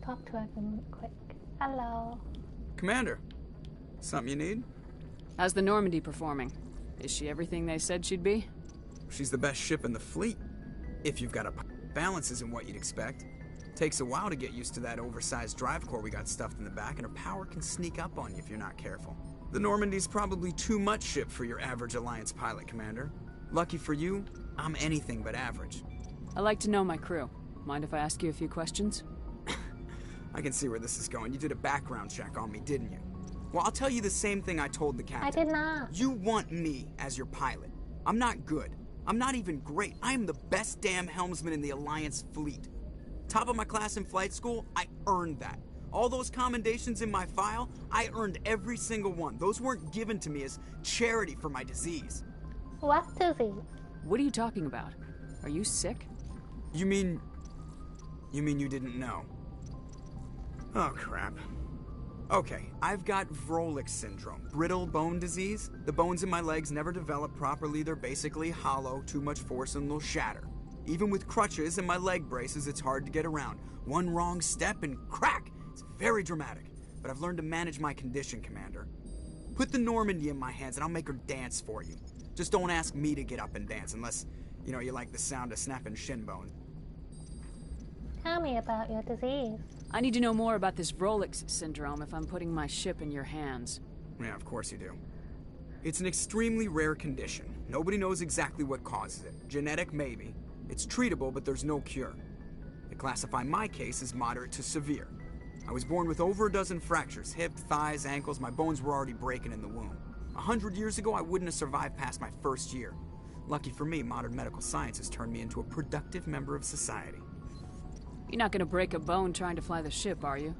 talk to him quick. Hello. Commander, something you need? How's the Normandy performing? Is she everything they said she'd be? She's the best ship in the fleet. If you've got a balance isn't what you'd expect. Takes a while to get used to that oversized drive core we got stuffed in the back, and her power can sneak up on you if you're not careful. The Normandy's probably too much ship for your average Alliance pilot, Commander. Lucky for you, I'm anything but average. I like to know my crew. Mind if I ask you a few questions? I can see where this is going. You did a background check on me, didn't you? Well, I'll tell you the same thing I told the captain. I did not. You want me as your pilot. I'm not good. I'm not even great. I am the best damn helmsman in the Alliance fleet. Top of my class in flight school, I earned that. All those commendations in my file, I earned every single one. Those weren't given to me as charity for my disease. What disease? What are you talking about? Are you sick? You mean you didn't know? Oh, crap. Okay, I've got Vrolik syndrome, brittle bone disease. The bones in my legs never develop properly. They're basically hollow, too much force and they'll shatter. Even with crutches and my leg braces, it's hard to get around. One wrong step and crack! It's very dramatic, but I've learned to manage my condition, Commander. Put the Normandy in my hands and I'll make her dance for you. Just don't ask me to get up and dance unless, you like the sound of snapping shin bones. Tell me about your disease. I need to know more about this Vrolik syndrome if I'm putting my ship in your hands. Yeah, of course you do. It's an extremely rare condition. Nobody knows exactly what causes it. Genetic, maybe. It's treatable, but there's no cure. They classify my case as moderate to severe. I was born with over a dozen fractures, hip, thighs, ankles. My bones were already breaking in the womb. 100 years ago, I wouldn't have survived past my first year. Lucky for me, modern medical science has turned me into a productive member of society. You're not gonna break a bone trying to fly the ship, are you?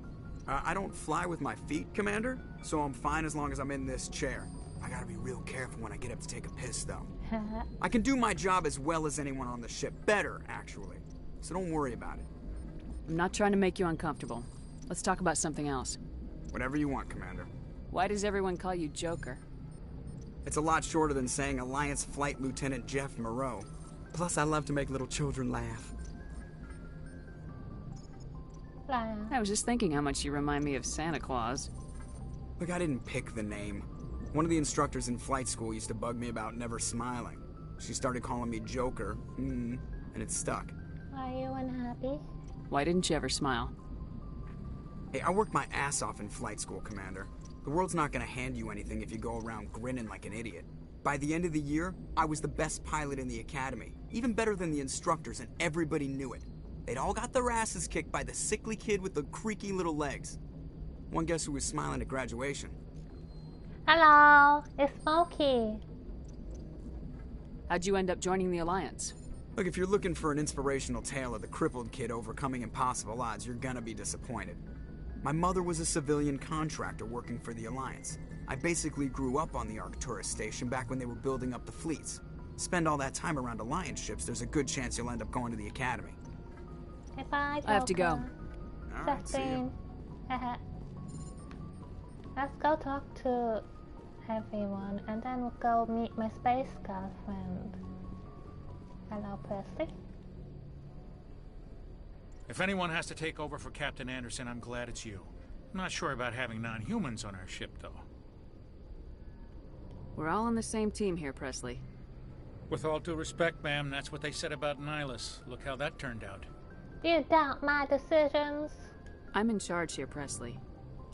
I don't fly with my feet, Commander, so I'm fine as long as I'm in this chair. I gotta be real careful when I get up to take a piss, though. I can do my job as well as anyone on the ship. Better, actually. So don't worry about it. I'm not trying to make you uncomfortable. Let's talk about something else. Whatever you want, Commander. Why does everyone call you Joker? It's a lot shorter than saying Alliance Flight Lieutenant Jeff Moreau. Plus, I love to make little children laugh. I was just thinking how much you remind me of Santa Claus. Look, I didn't pick the name. One of the instructors in flight school used to bug me about never smiling. She started calling me Joker, and it stuck. Are you unhappy? Why didn't you ever smile? Hey, I worked my ass off in flight school, Commander. The world's not gonna hand you anything if you go around grinning like an idiot. By the end of the year, I was the best pilot in the academy, even better than the instructors, and everybody knew it. They'd all got their asses kicked by the sickly kid with the creaky little legs. One guess who was smiling at graduation? Hello, it's Smokey. How'd you end up joining the Alliance? Look, if you're looking for an inspirational tale of the crippled kid overcoming impossible odds, you're gonna be disappointed. My mother was a civilian contractor working for the Alliance. I basically grew up on the Arcturus station back when they were building up the fleets. Spend all that time around Alliance ships, there's a good chance you'll end up going to the Academy. Goodbye, I have to go. All right, see you. Let's go talk to everyone and then we'll go meet my space girlfriend. Hello, Presley. If anyone has to take over for Captain Anderson, I'm glad it's you. I'm not sure about having non-humans on our ship, though. We're all on the same team here, Presley. With all due respect, ma'am, that's what they said about Nihilus. Look how that turned out. You doubt my decisions? I'm in charge here, Presley.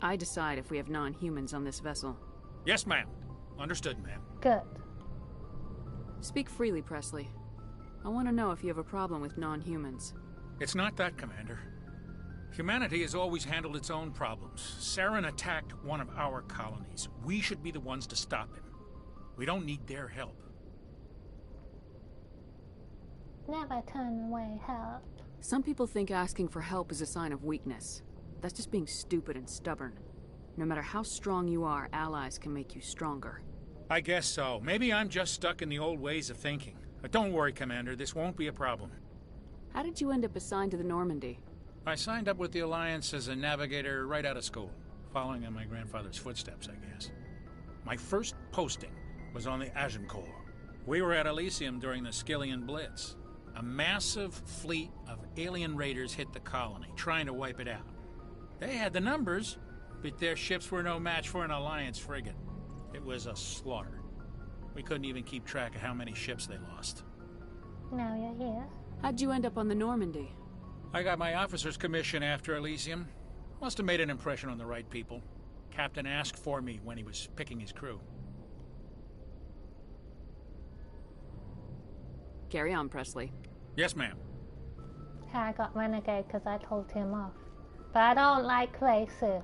I decide if we have non-humans on this vessel. Yes, ma'am. Understood, ma'am. Good. Speak freely, Presley. I want to know if you have a problem with non-humans. It's not that, Commander. Humanity has always handled its own problems. Saren attacked one of our colonies. We should be the ones to stop him. We don't need their help. Never turn away help. Some people think asking for help is a sign of weakness. That's just being stupid and stubborn. No matter how strong you are, allies can make you stronger. I guess so. Maybe I'm just stuck in the old ways of thinking. But don't worry, Commander. This won't be a problem. How did you end up assigned to the Normandy? I signed up with the Alliance as a navigator right out of school, following in my grandfather's footsteps, I guess. My first posting was on the Agincourt. We were at Elysium during the Skillian Blitz. A massive fleet of alien raiders hit the colony, trying to wipe it out. They had the numbers, but their ships were no match for an Alliance frigate. It was a slaughter. We couldn't even keep track of how many ships they lost. Now you're here. How'd you end up on the Normandy? I got my officer's commission after Elysium. Must have made an impression on the right people. Captain asked for me when he was picking his crew. Carry on, Presley. Yes, ma'am. I got renegade because I told him off. But I don't like racists.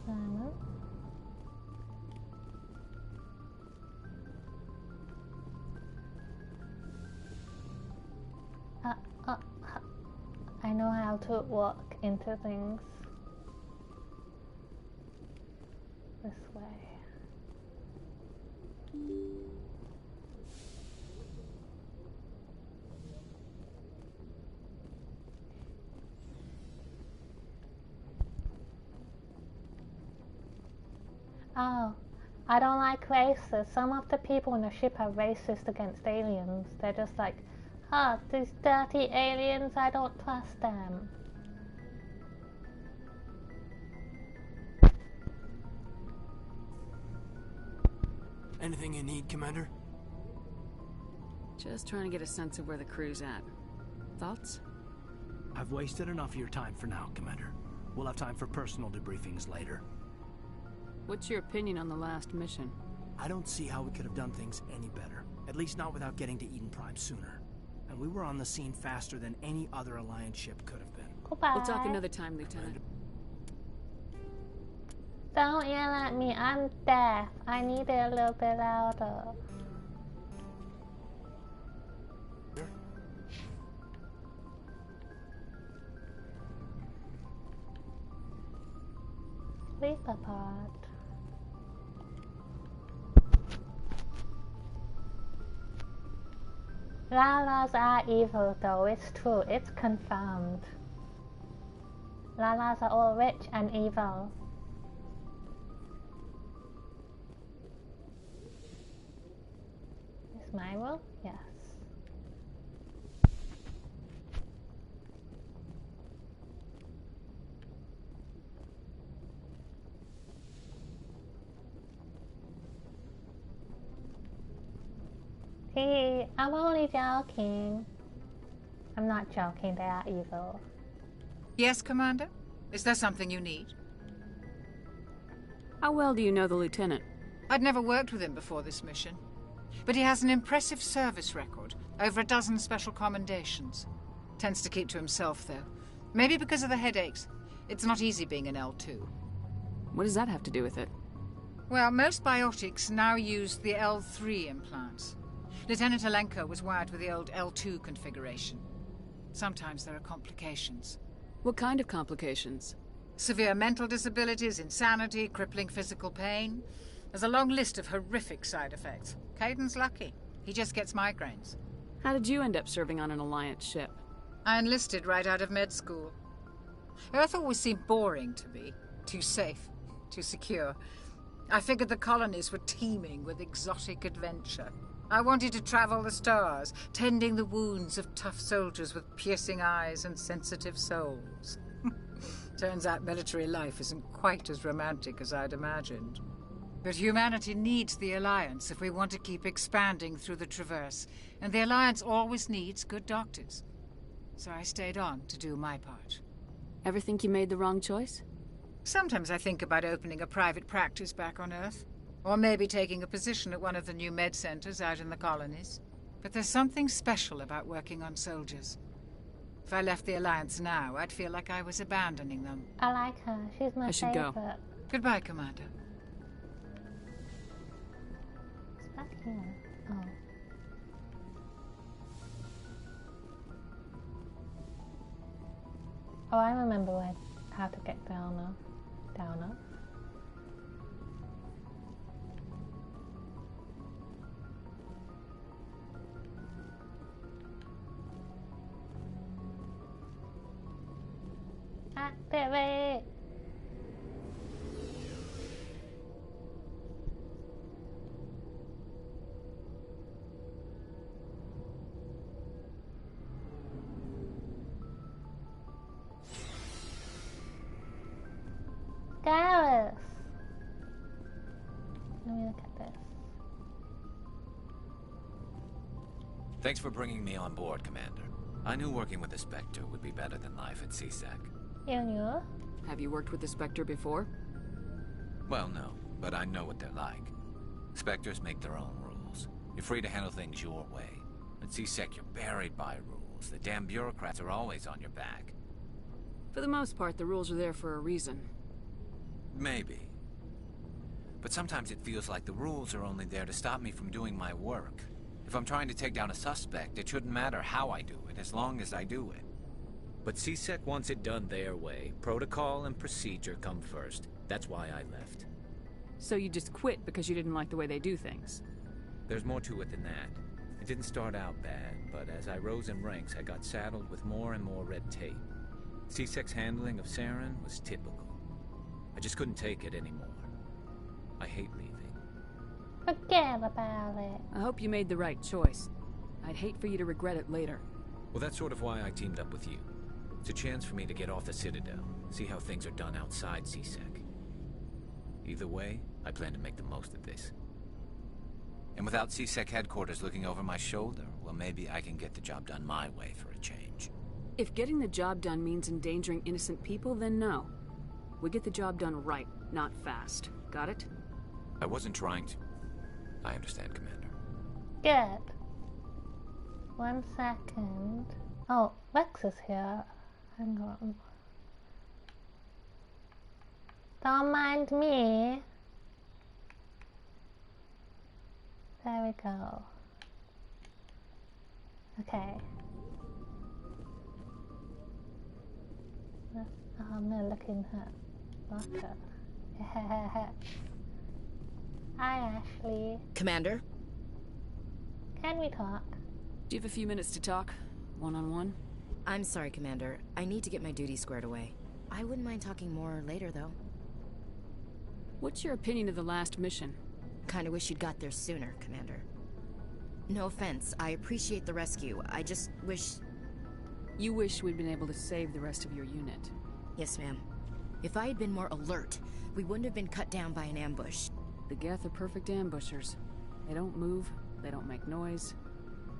Climate. I know how to walk into things. This way. Oh, I don't like racists. Some of the people in the ship are racist against aliens. They're just like, oh, these dirty aliens, I don't trust them. Anything you need, Commander? Just trying to get a sense of where the crew's at. Thoughts? I've wasted enough of your time for now, Commander. We'll have time for personal debriefings later. What's your opinion on the last mission? I don't see how we could have done things any better. At least not without getting to Eden Prime sooner. And we were on the scene faster than any other Alliance ship could have been. Goodbye. We'll talk another time, Lieutenant. Don't yell at me, I'm deaf. I need it a little bit louder. Sleep apart. Lalas are evil though, it's true, it's confirmed. Lalas are all rich and evil. Is my room? Yes. Hey, I'm only joking. I'm not joking, they are evil. Yes, Commander? Is there something you need? How well do you know the Lieutenant? I'd never worked with him before this mission. But he has an impressive service record, over a dozen special commendations. Tends to keep to himself, though. Maybe because of the headaches. It's not easy being an L2. What does that have to do with it? Well, most biotics now use the L3 implants. Lieutenant Alenko was wired with the old L2 configuration. Sometimes there are complications. What kind of complications? Severe mental disabilities, insanity, crippling physical pain. There's a long list of horrific side effects. Caden's lucky. He just gets migraines. How did you end up serving on an Alliance ship? I enlisted right out of med school. Earth always seemed boring to me. Too safe, too secure. I figured the colonies were teeming with exotic adventure. I wanted to travel the stars, tending the wounds of tough soldiers with piercing eyes and sensitive souls. Turns out military life isn't quite as romantic as I'd imagined. But humanity needs the Alliance if we want to keep expanding through the Traverse, and the Alliance always needs good doctors. So I stayed on to do my part. Ever think you made the wrong choice? Sometimes I think about opening a private practice back on Earth. Or maybe taking a position at one of the new med centers out in the colonies. But there's something special about working on soldiers. If I left the Alliance now, I'd feel like I was abandoning them. I like her. She's my I should favorite. go. Goodbye, Commander. What's back here? Oh. Oh, I remember how to get down. Downer. Activate! Garrus. Let me look at this. Thanks for bringing me on board, Commander. I knew working with the Spectre would be better than life at CSEC. You knew? Have you worked with the Spectre before? Well, no, but I know what they're like. Spectres make their own rules. You're free to handle things your way. At CSEC, you're buried by rules. The damn bureaucrats are always on your back. For the most part, the rules are there for a reason. Maybe. But sometimes it feels like the rules are only there to stop me from doing my work. If I'm trying to take down a suspect, it shouldn't matter how I do it, as long as I do it. But CSEC wants it done their way. Protocol and procedure come first. That's why I left. So you just quit because you didn't like the way they do things? There's more to it than that. It didn't start out bad, but as I rose in ranks, I got saddled with more and more red tape. CSEC's handling of Saren was typical. I just couldn't take it anymore. I hate leaving. Forget about it. I hope you made the right choice. I'd hate for you to regret it later. Well, that's sort of why I teamed up with you. It's a chance for me to get off the Citadel, see how things are done outside CSEC. Either way, I plan to make the most of this. And without CSEC headquarters looking over my shoulder, well, maybe I can get the job done my way for a change. If getting the job done means endangering innocent people, then no. We get the job done right, not fast. Got it? I wasn't trying to... I understand, Commander. Good. 1 second. Oh, Rex is here. Hang on. Don't mind me. There we go. Okay. Oh, I'm gonna look in her locker. Hi, Ashley. Commander? Can we talk? Do you have a few minutes to talk? One-on-one? I'm sorry, Commander. I need to get my duties squared away. I wouldn't mind talking more later, though. What's your opinion of the last mission? Kinda wish you'd got there sooner, Commander. No offense, I appreciate the rescue. I just wish... You wish we'd been able to save the rest of your unit. Yes, ma'am. If I had been more alert, we wouldn't have been cut down by an ambush. The Geth are perfect ambushers. They don't move, they don't make noise,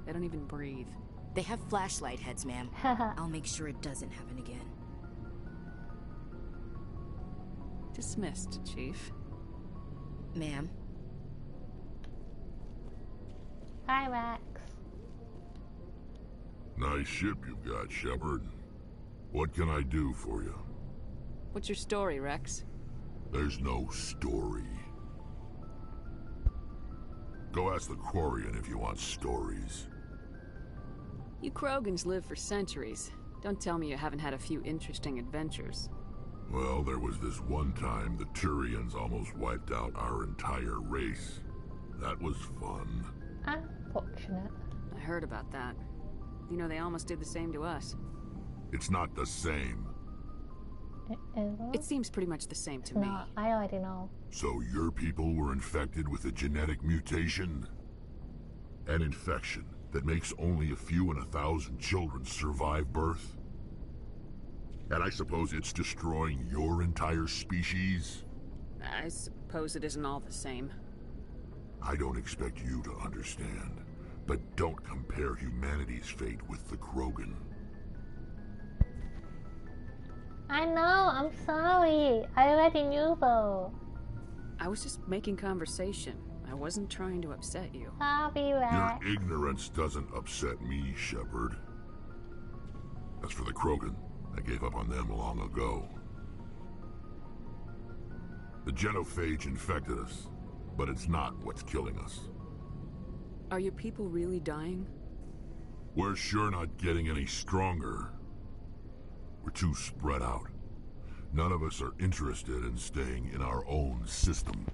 they don't even breathe. They have flashlight heads, ma'am. I'll make sure it doesn't happen again. Dismissed, Chief. Ma'am? Hi, Rex. Nice ship you've got, Shepard. What can I do for you? What's your story, Rex? There's no story. Go ask the Quarian if you want stories. You Krogans live for centuries. Don't tell me you haven't had a few interesting adventures. Well, there was this one time the Turians almost wiped out our entire race. That was fun. Unfortunate. I heard about that. You know, they almost did the same to us. It's not the same. It isn't? It seems pretty much the same to me. No, I already know. So your people were infected with a genetic mutation? An infection that makes only a few in 1,000 children survive birth? And I suppose it's destroying your entire species? I suppose it isn't all the same. I don't expect you to understand, but don't compare humanity's fate with the Krogan. I know, I'm sorry. I already knew though. I was just making conversation. I wasn't trying to upset you. Sorry, Rex. Your ignorance doesn't upset me, Shepard. As for the Krogan, I gave up on them long ago. The genophage infected us, but it's not what's killing us. Are your people really dying? We're sure not getting any stronger. We're too spread out. None of us are interested in staying in our own system.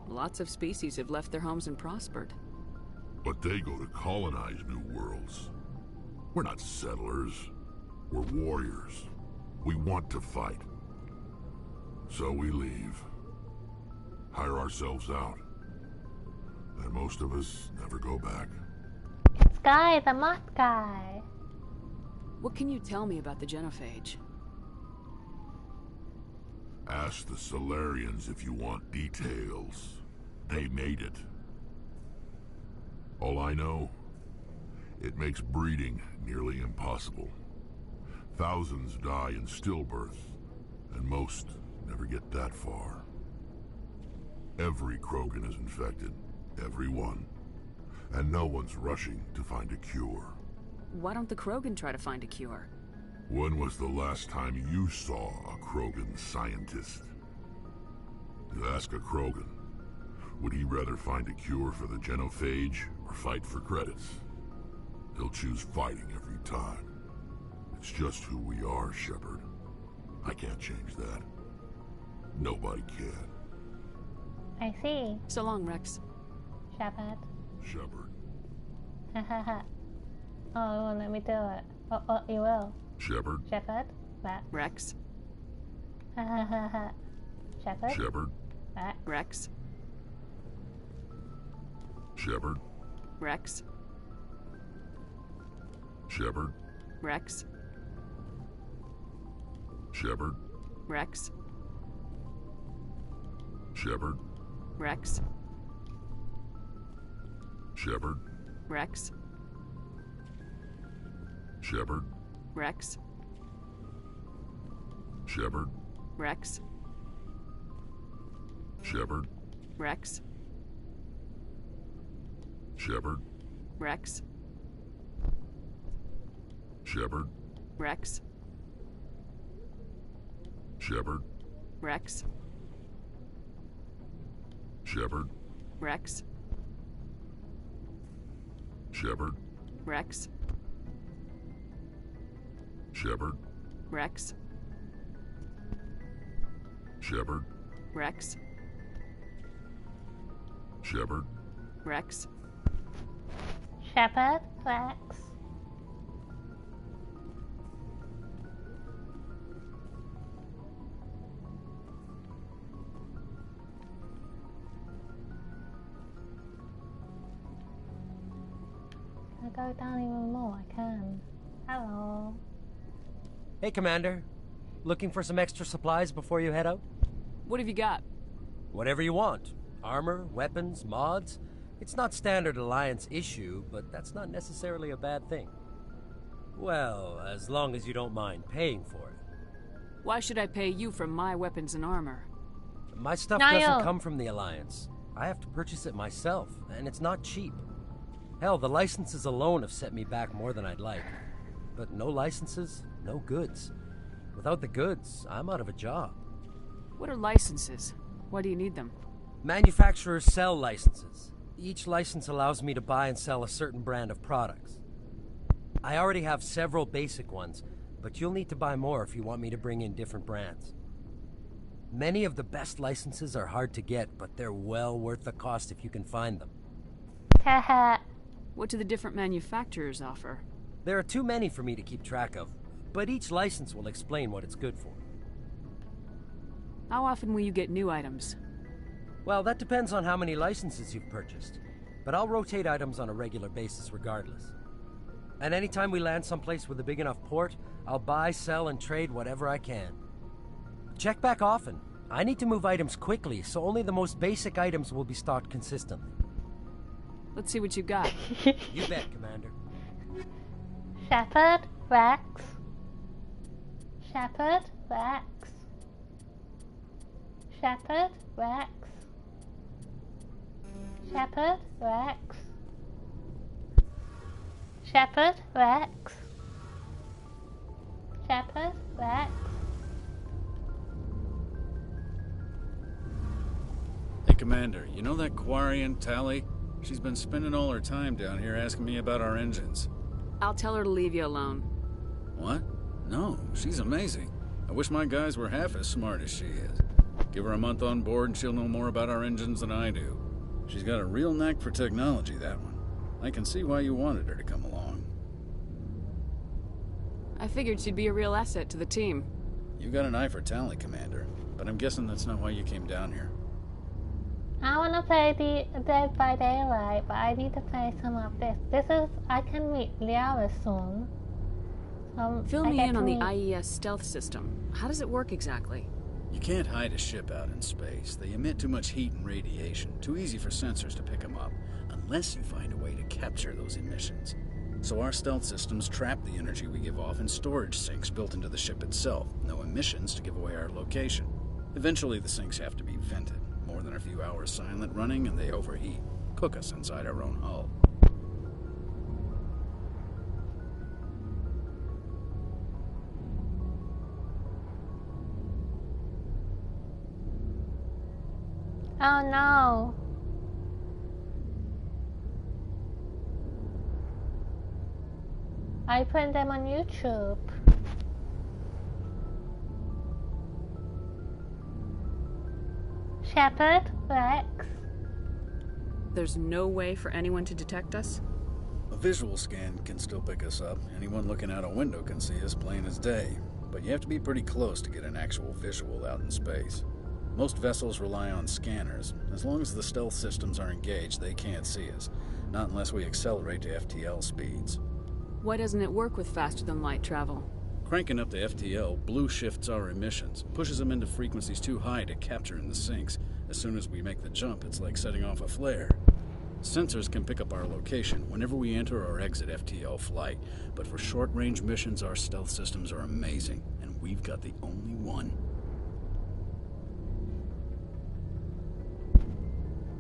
Lots of species have left their homes and prospered. But they go to colonize new worlds. We're not settlers. We're warriors. We want to fight. So we leave. Hire ourselves out. And most of us never go back. It's Guy, the moth guy. What can you tell me about the genophage? Ask the Solarians if you want details. They made it. All I know, it makes breeding nearly impossible. Thousands die in stillbirth, and most never get that far. Every Krogan is infected. Every one. And no one's rushing to find a cure. Why don't the Krogan try to find a cure? When was the last time you saw a Krogan scientist? You ask a Krogan, would he rather find a cure for the genophage or fight for credits? He'll choose fighting every time. It's just who we are, Shepard. I can't change that. Nobody can. I see. So long, Rex. Shepard. Shepard. Ha ha ha. Oh, you won't let me do it. Oh, you will. Shepard. Shepard. Rex. Rex. Ha ha ha ha. Shepard. Shepard. Rex. Shepard. Rex. Shepard. Rex. Shepard. Rex. Shepard. Rex. Shepard. Rex. Shepard. Rex. Shepard. Rex. Shepard. Rex. Shepard. Rex. Shepard. Rex. Shepard. Rex. Shepard. Rex. Shepard. Rex. Shepard. Rex. Shepard. Rex. Shepard. Rex. Shepard. Rex. Can I go down even more? I can. Hello. Hey, Commander. Looking for some extra supplies before you head out? What have you got? Whatever you want. Armor, weapons, mods. It's not standard Alliance issue, but that's not necessarily a bad thing. Well, as long as you don't mind paying for it. Why should I pay you for my weapons and armor? My stuff doesn't come from the Alliance. I have to purchase it myself, and it's not cheap. Hell, the licenses alone have set me back more than I'd like. But no licenses, no goods. Without the goods, I'm out of a job. What are licenses? Why do you need them? Manufacturers sell licenses. Each license allows me to buy and sell a certain brand of products. I already have several basic ones, but you'll need to buy more if you want me to bring in different brands. Many of the best licenses are hard to get, but they're well worth the cost if you can find them. Haha. What do the different manufacturers offer? There are too many for me to keep track of, but each license will explain what it's good for. How often will you get new items? Well, that depends on how many licenses you've purchased, but I'll rotate items on a regular basis regardless. And anytime we land someplace with a big enough port, I'll buy, sell, and trade whatever I can. Check back often. I need to move items quickly, so only the most basic items will be stocked consistently. Let's see what you got. You bet, Commander. Shepard. Rex. Shepard. Rex. Shepard. Rex. Shepard. Rex. Shepard. Rex. Shepard. Rex. Hey, Commander, you know that Quarian, Tali? She's been spending all her time down here asking me about our engines. I'll tell her to leave you alone. What? No, she's amazing. I wish my guys were half as smart as she is. Give her a month on board and she'll know more about our engines than I do. She's got a real knack for technology, that one. I can see why you wanted her to come along. I figured she'd be a real asset to the team. You got an eye for Tali, Commander, but I'm guessing that's not why you came down here. I want to play the Dead by Daylight, but I need to play some of this. I can meet Liara soon. Fill me in on the IES stealth system. How does it work exactly? You can't hide a ship out in space. They emit too much heat and radiation, too easy for sensors to pick them up, unless you find a way to capture those emissions. So our stealth systems trap the energy we give off in storage sinks built into the ship itself. No emissions to give away our location. Eventually the sinks have to be vented. More than a few hours silent running and they overheat. Cook us inside our own hull. Oh no. I put them on YouTube. Shepard, Rex. There's no way for anyone to detect us? A visual scan can still pick us up. Anyone looking out a window can see us plain as day. But you have to be pretty close to get an actual visual out in space. Most vessels rely on scanners. As long as the stealth systems are engaged, they can't see us. Not unless we accelerate to FTL speeds. Why doesn't it work with faster-than-light travel? Cranking up to FTL blue shifts our emissions, pushes them into frequencies too high to capture in the sinks. As soon as we make the jump, it's like setting off a flare. Sensors can pick up our location whenever we enter or exit FTL flight, but for short-range missions, our stealth systems are amazing, and we've got the only one.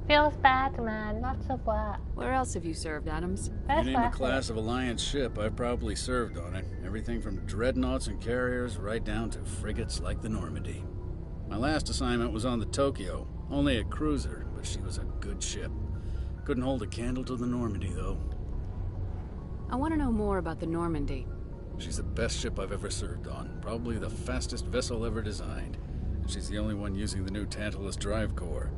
Feels bad, man. Lots of work. Where else have you served, Adams? You name a class of Alliance ship, I've probably served on it. Everything from dreadnoughts and carriers right down to frigates like the Normandy. My last assignment was on the Tokyo, only a cruiser, but she was a good ship. Couldn't hold a candle to the Normandy, though. I want to know more about the Normandy. She's the best ship I've ever served on, probably the fastest vessel ever designed. And she's the only one using the new Tantalus drive core.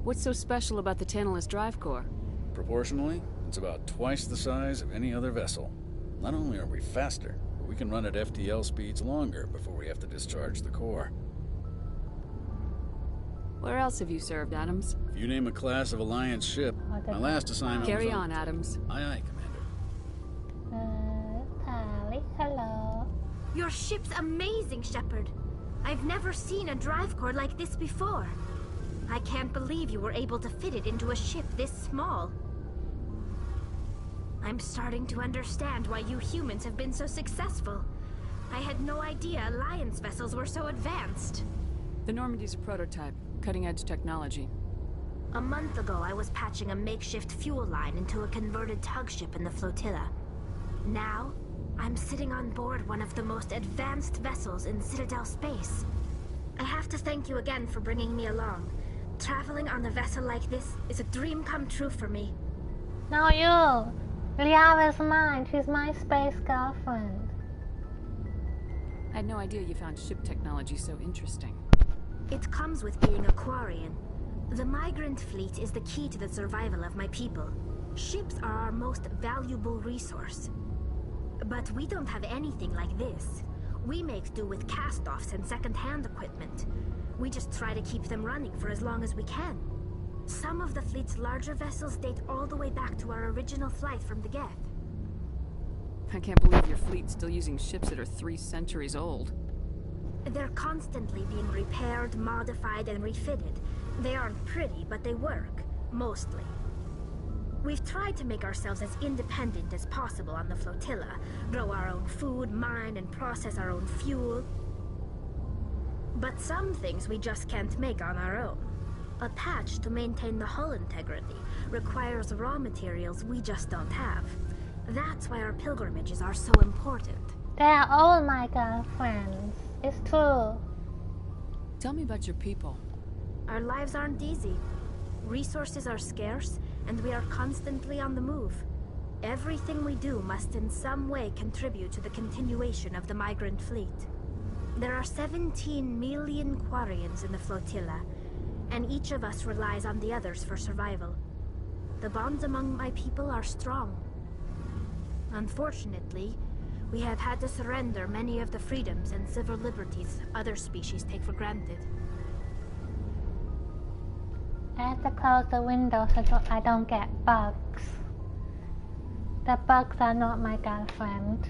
What's so special about the Tantalus drive core? Proportionally, it's about twice the size of any other vessel. Not only are we faster, but we can run at FTL speeds longer before we have to discharge the core. Where else have you served, Adams? If you name a class of Alliance ship, my last assignment Carry was on, Adams. Aye, Commander. Tali, hello. Your ship's amazing, Shepard. I've never seen a drive core like this before. I can't believe you were able to fit it into a ship this small. I'm starting to understand why you humans have been so successful. I had no idea Alliance vessels were so advanced. The Normandy's a prototype, cutting-edge technology. A month ago, I was patching a makeshift fuel line into a converted tug ship in the flotilla. Now, I'm sitting on board one of the most advanced vessels in Citadel space. I have to thank you again for bringing me along. Traveling on a vessel like this is a dream come true for me. No, you. Liara's mine. She's my space girlfriend. I had no idea you found ship technology so interesting. It comes with being a Quarian. The migrant fleet is the key to the survival of my people. Ships are our most valuable resource. But we don't have anything like this. We make do with cast-offs and second-hand equipment. We just try to keep them running for as long as we can. Some of the fleet's larger vessels date all the way back to our original flight from the Geth. I can't believe your fleet's still using ships that are 3 centuries old. They're constantly being repaired, modified, and refitted. They aren't pretty, but they work. Mostly. We've tried to make ourselves as independent as possible on the flotilla. Grow our own food, mine, and process our own fuel. But some things we just can't make on our own. A patch to maintain the hull integrity requires raw materials we just don't have. That's why our pilgrimages are so important. They are all my girlfriends. It's true. Tell me about your people. Our lives aren't easy. Resources are scarce, and we are constantly on the move. Everything we do must in some way contribute to the continuation of the migrant fleet. There are 17 million Quarians in the flotilla, and each of us relies on the others for survival. The bonds among my people are strong. Unfortunately, we have had to surrender many of the freedoms and civil liberties other species take for granted. I have to close the window so I don't get bugs. The bugs are not my girlfriend.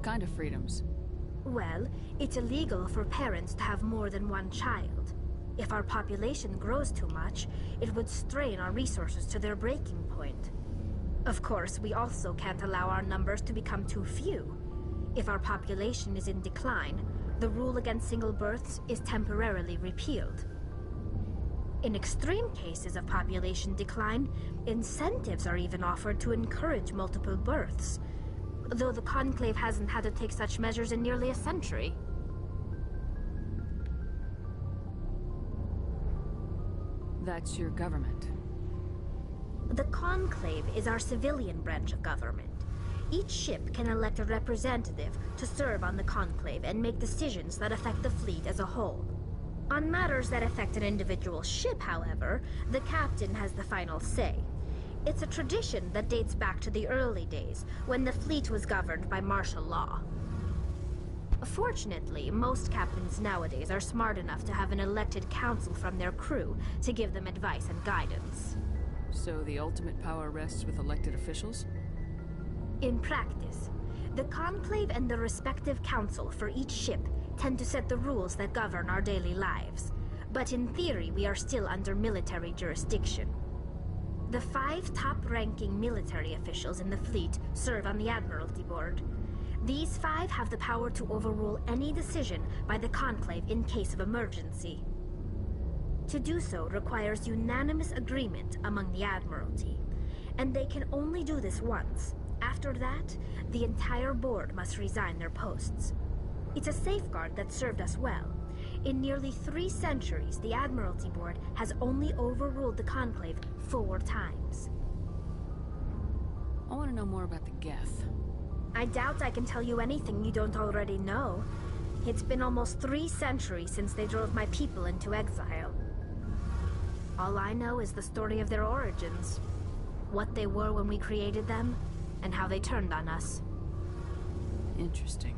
kind of freedoms? Well, it's illegal for parents to have more than one child. If our population grows too much, it would strain our resources to their breaking point. Of course, we also can't allow our numbers to become too few. If our population is in decline, the rule against single births is temporarily repealed. In extreme cases of population decline, incentives are even offered to encourage multiple births, though the Conclave hasn't had to take such measures in nearly a century. That's your government. The Conclave is our civilian branch of government. Each ship can elect a representative to serve on the Conclave and make decisions that affect the fleet as a whole. On matters that affect an individual ship, however, the captain has the final say. It's a tradition that dates back to the early days, when the fleet was governed by martial law. Fortunately, most captains nowadays are smart enough to have an elected council from their crew to give them advice and guidance. So the ultimate power rests with elected officials? In practice, the Conclave and the respective council for each ship tend to set the rules that govern our daily lives. But in theory, we are still under military jurisdiction. The 5 top-ranking military officials in the fleet serve on the Admiralty Board. These 5 have the power to overrule any decision by the Conclave in case of emergency. To do so requires unanimous agreement among the Admiralty, and they can only do this once. After that, the entire board must resign their posts. It's a safeguard that served us well. In nearly 3 centuries, the Admiralty Board has only overruled the Conclave 4 times. I want to know more about the Geth. I doubt I can tell you anything you don't already know. It's been almost 3 centuries since they drove my people into exile. All I know is the story of their origins, what they were when we created them, and how they turned on us. Interesting.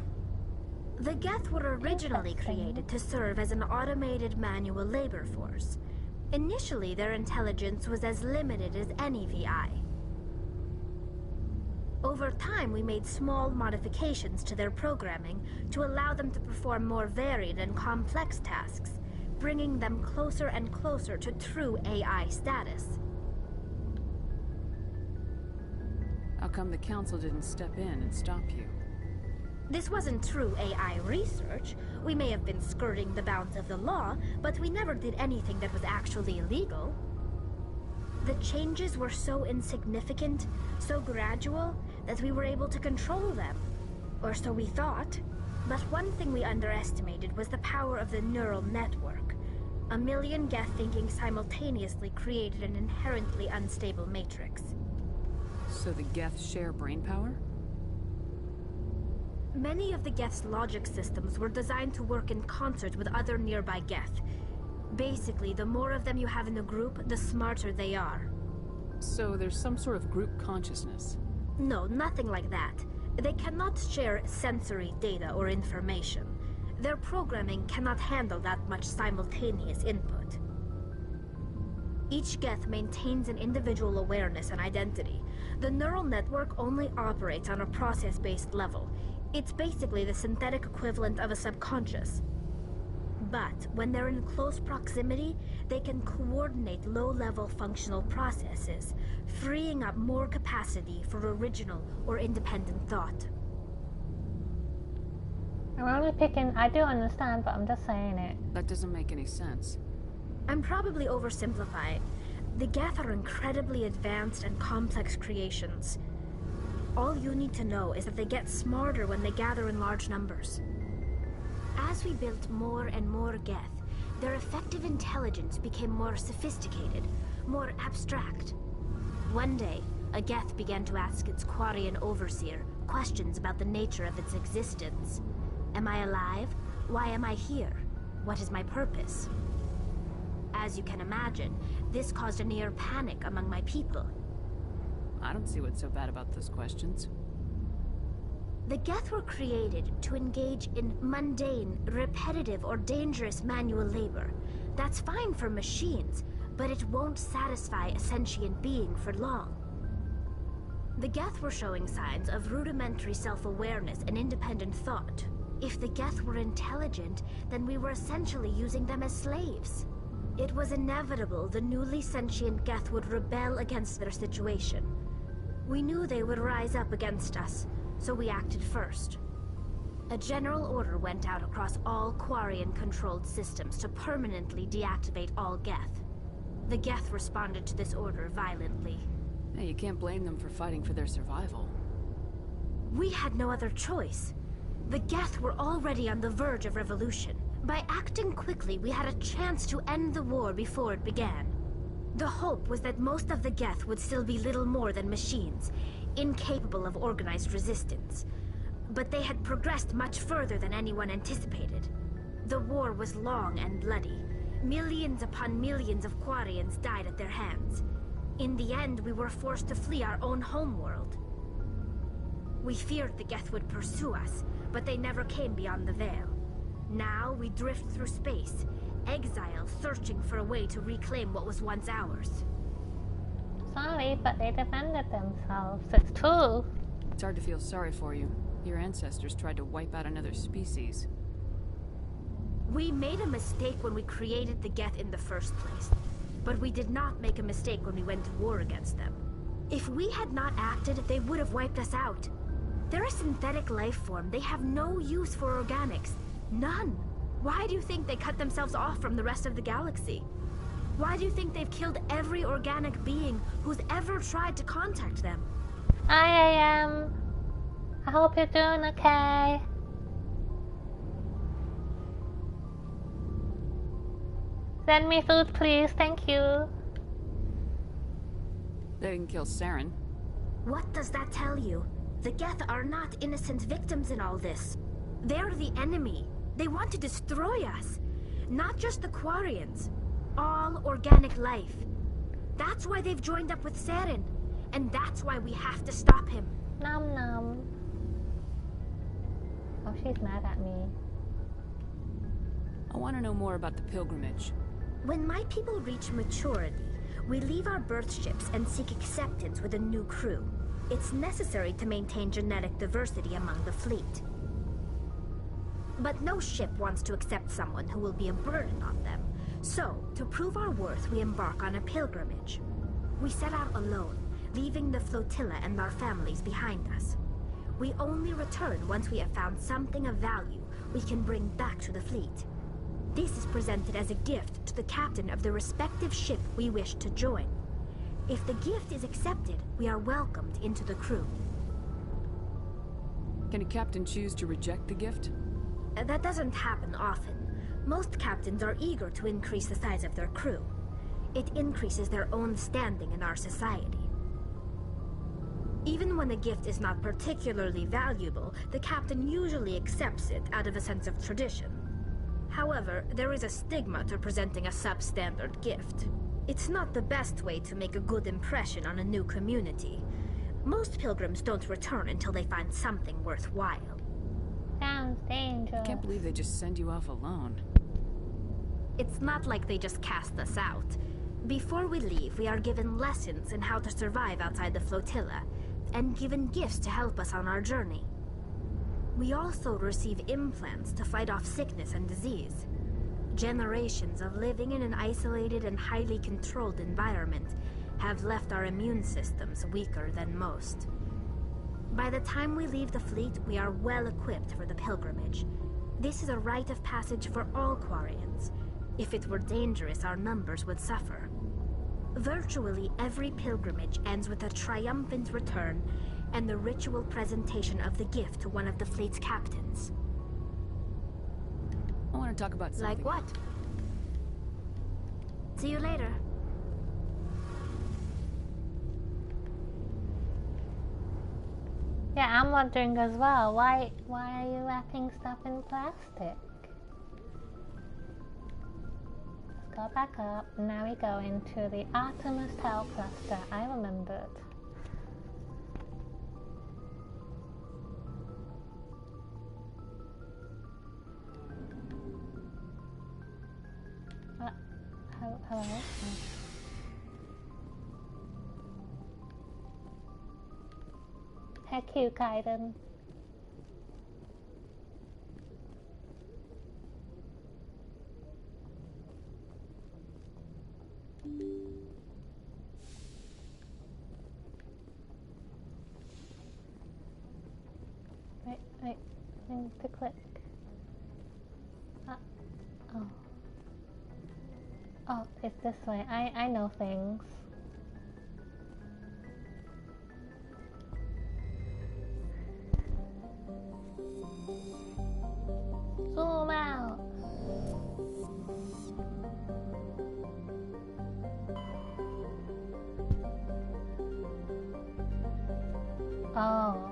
The Geth were originally created to serve as an automated manual labor force. Initially, their intelligence was as limited as any VI. Over time, we made small modifications to their programming to allow them to perform more varied and complex tasks, bringing them closer and closer to true AI status. How come the Council didn't step in and stop you? This wasn't true AI research. We may have been skirting the bounds of the law, but we never did anything that was actually illegal. The changes were so insignificant, so gradual, that we were able to control them. Or so we thought. But one thing we underestimated was the power of the neural network. 1 million Geth thinking simultaneously created an inherently unstable matrix. So the Geth share brain power? Many of the Geth's logic systems were designed to work in concert with other nearby Geth. Basically, the more of them you have in a group, the smarter they are. So there's some sort of group consciousness? No, nothing like that. They cannot share sensory data or information. Their programming cannot handle that much simultaneous input. Each Geth maintains an individual awareness and identity. The neural network only operates on a process-based level. It's basically the synthetic equivalent of a subconscious. But when they're in close proximity, they can coordinate low-level functional processes, freeing up more capacity for original or independent thought. I'm only picking... I do understand, but I'm just saying it. That doesn't make any sense. I'm probably oversimplifying. The Geth are incredibly advanced and complex creations. All you need to know is that they get smarter when they gather in large numbers. As we built more and more Geth, their effective intelligence became more sophisticated, more abstract. One day, a Geth began to ask its Quarian overseer questions about the nature of its existence. Am I alive? Why am I here? What is my purpose? As you can imagine, this caused a near panic among my people. I don't see what's so bad about those questions. The Geth were created to engage in mundane, repetitive, or dangerous manual labor. That's fine for machines, but it won't satisfy a sentient being for long. The Geth were showing signs of rudimentary self-awareness and independent thought. If the Geth were intelligent, then we were essentially using them as slaves. It was inevitable the newly sentient Geth would rebel against their situation. We knew they would rise up against us, so we acted first. A general order went out across all Quarian-controlled systems to permanently deactivate all Geth. The Geth responded to this order violently. Hey, you can't blame them for fighting for their survival. We had no other choice. The Geth were already on the verge of revolution. By acting quickly, we had a chance to end the war before it began. The hope was that most of the Geth would still be little more than machines, incapable of organized resistance. But they had progressed much further than anyone anticipated. The war was long and bloody. Millions upon millions of Quarians died at their hands. In the end, we were forced to flee our own homeworld. We feared the Geth would pursue us, but they never came beyond the Veil. Now we drift through space, exile, searching for a way to reclaim what was once ours. Sorry, but they defended themselves. It's true. It's hard to feel sorry for you. Your ancestors tried to wipe out another species. We made a mistake when we created the Geth in the first place. But we did not make a mistake when we went to war against them. If we had not acted, they would have wiped us out. They're a synthetic life form. They have no use for organics. None. Why do you think they cut themselves off from the rest of the galaxy? Why do you think they've killed every organic being who's ever tried to contact them? I hope you're doing okay. Send me food, please. Thank you. They didn't kill Saren. What does that tell you? The Geth are not innocent victims in all this. They're the enemy. They want to destroy us. Not just the Quarians. All organic life. That's why they've joined up with Saren. And that's why we have to stop him. Nom nom. Oh, she's mad at me. I want to know more about the pilgrimage. When my people reach maturity, we leave our birth ships and seek acceptance with a new crew. It's necessary to maintain genetic diversity among the fleet. But no ship wants to accept someone who will be a burden on them. So, to prove our worth, we embark on a pilgrimage. We set out alone, leaving the flotilla and our families behind us. We only return once we have found something of value we can bring back to the fleet. This is presented as a gift to the captain of the respective ship we wish to join. If the gift is accepted, we are welcomed into the crew. Can a captain choose to reject the gift? That doesn't happen often. Most captains are eager to increase the size of their crew. It increases their own standing in our society. Even when a gift is not particularly valuable, the captain usually accepts it out of a sense of tradition. However, there is a stigma to presenting a substandard gift. It's not the best way to make a good impression on a new community. Most pilgrims don't return until they find something worthwhile. Sounds dangerous. I can't believe they just send you off alone. It's not like they just cast us out. Before we leave, we are given lessons in how to survive outside the flotilla, and given gifts to help us on our journey. We also receive implants to fight off sickness and disease. Generations of living in an isolated and highly controlled environment have left our immune systems weaker than most. By the time we leave the fleet, we are well equipped for the pilgrimage. This is a rite of passage for all Quarians. If it were dangerous, our numbers would suffer. Virtually every pilgrimage ends with a triumphant return and the ritual presentation of the gift to one of the fleet's captains. I want to talk about something. Like what? See you later. Yeah, I'm wondering as well, why are you wrapping stuff in plastic? Let's go back up. Now we go into the Artemis Tau cluster. I remembered. Hello? Oh. Heck you, Kaiden. Wait, thing to click. Oh. Oh, it's this way. I know things. Zoom out. Oh.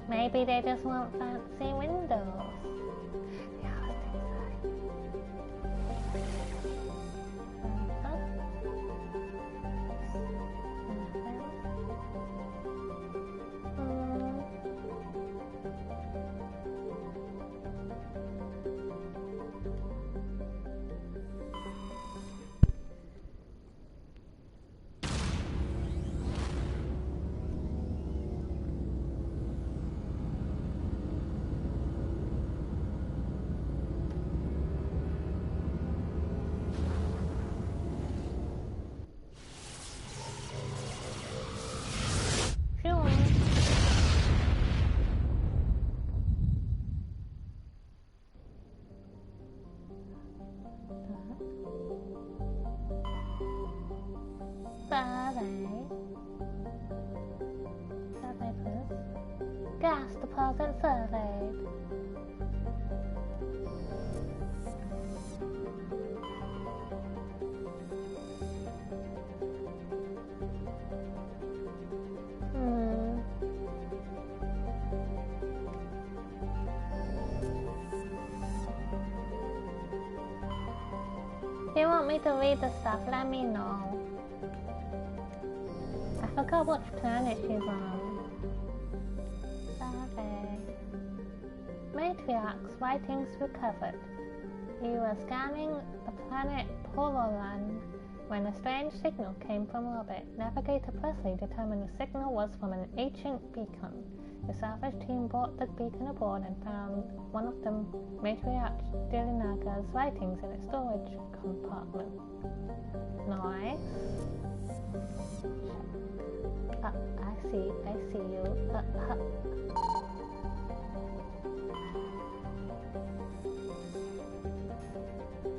Maybe they just want fancy windows. Survey first. Gas deposit surveyed. If you want me to read the stuff, let me know. I forgot which planet she's on. Survey. Matriarch's writings recovered. You were scanning the planet Pololan when a strange signal came from orbit. Navigator Presley determined the signal was from an ancient beacon. The salvage team brought the beacon aboard and found one of the Matriarch Dilinaga's writings in its storage compartment. Nice. I see you.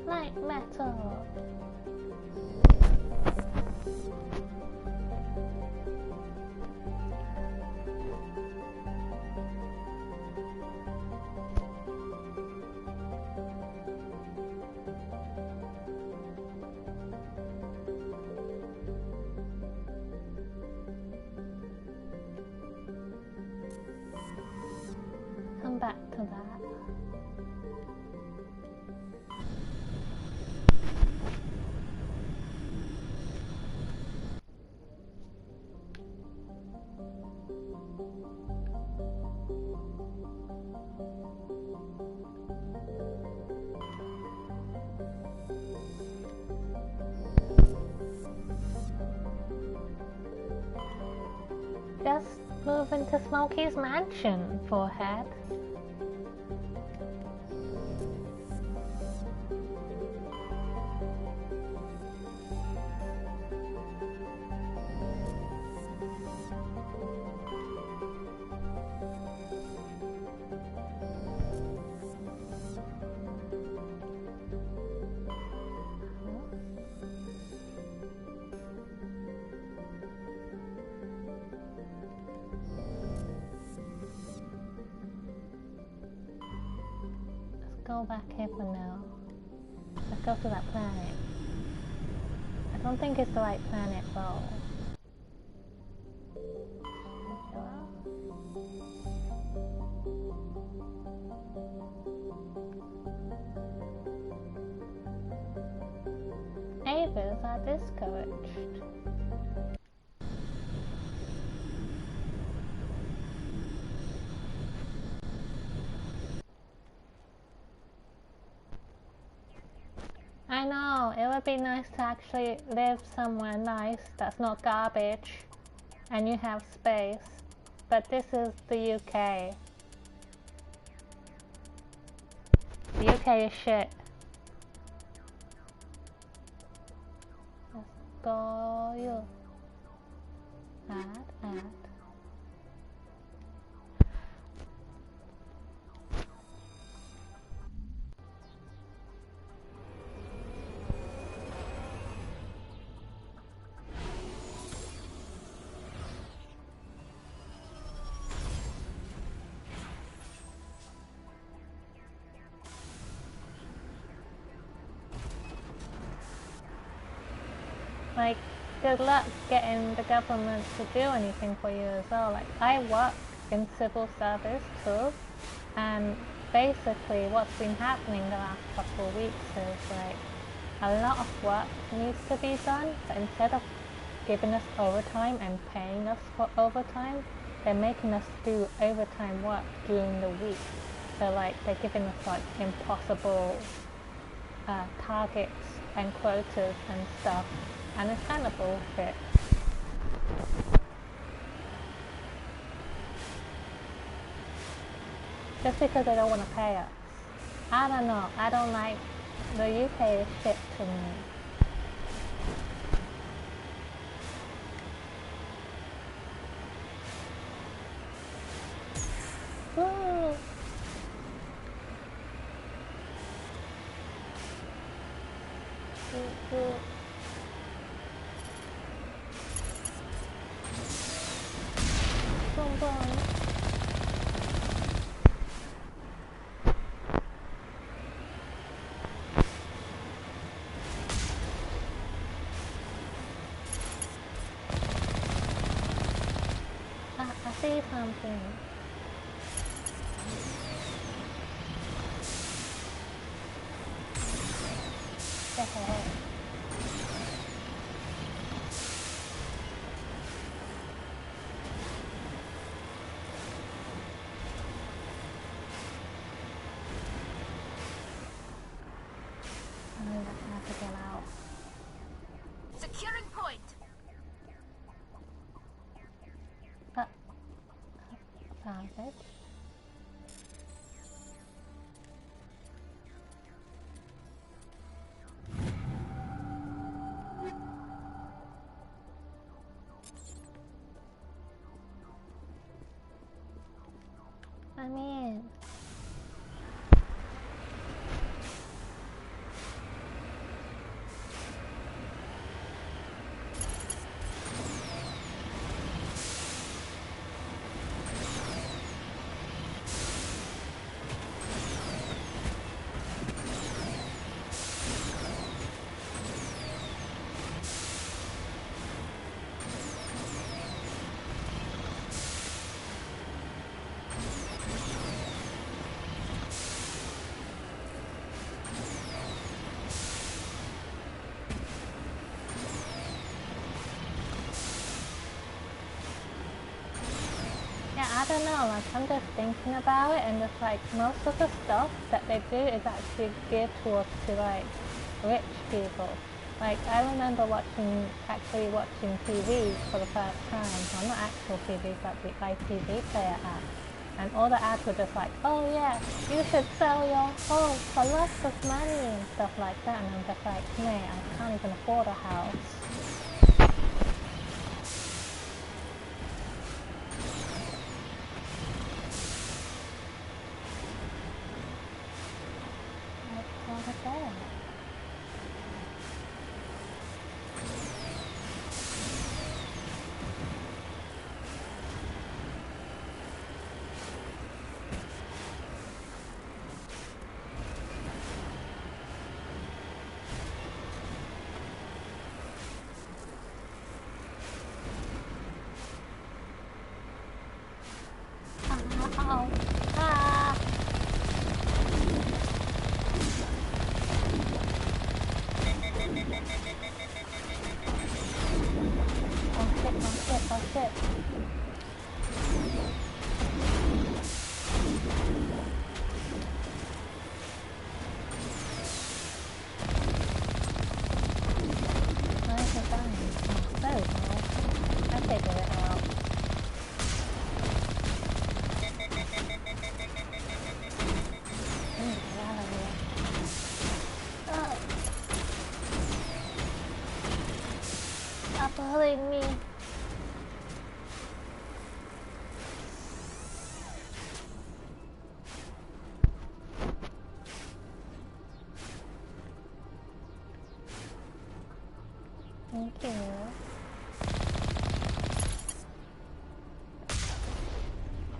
Light metal. Come back to that. Just move into Smokey's mansion, forehead. Go back here for now. Let's go to that planet. I don't think it's the right planet though. Avis are discouraged. I I know, it would be nice to actually live somewhere nice that's not garbage and you have space, but this is the UK. The UK is shit. Let's go you. Add. Like, good luck getting the government to do anything for you as well. Like, I work in civil service too, and basically what's been happening the last couple of weeks is like a lot of work needs to be done, but instead of giving us overtime and paying us for overtime, they're making us do overtime work during the week. So like they're giving us like impossible targets and quotas and stuff, and it's kind of bullshit. Just because they don't want to pay us. I don't know, I don't like, the UK is shit to me. Woo! Boom, boom. I see something. Securing point. Found it. I'm in. I don't know, like I'm just thinking about it, and just like most of the stuff that they do is actually geared towards to like rich people. Like I remember actually watching TV for the first time, well not actual TV but the ITV player app, and all the ads were just like, oh yeah, you should sell your home for lots of money and stuff like that, and I'm just like, mate, I can't even afford a house. following me. Thank you.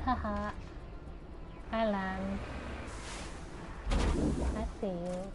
Haha. I land. I see you.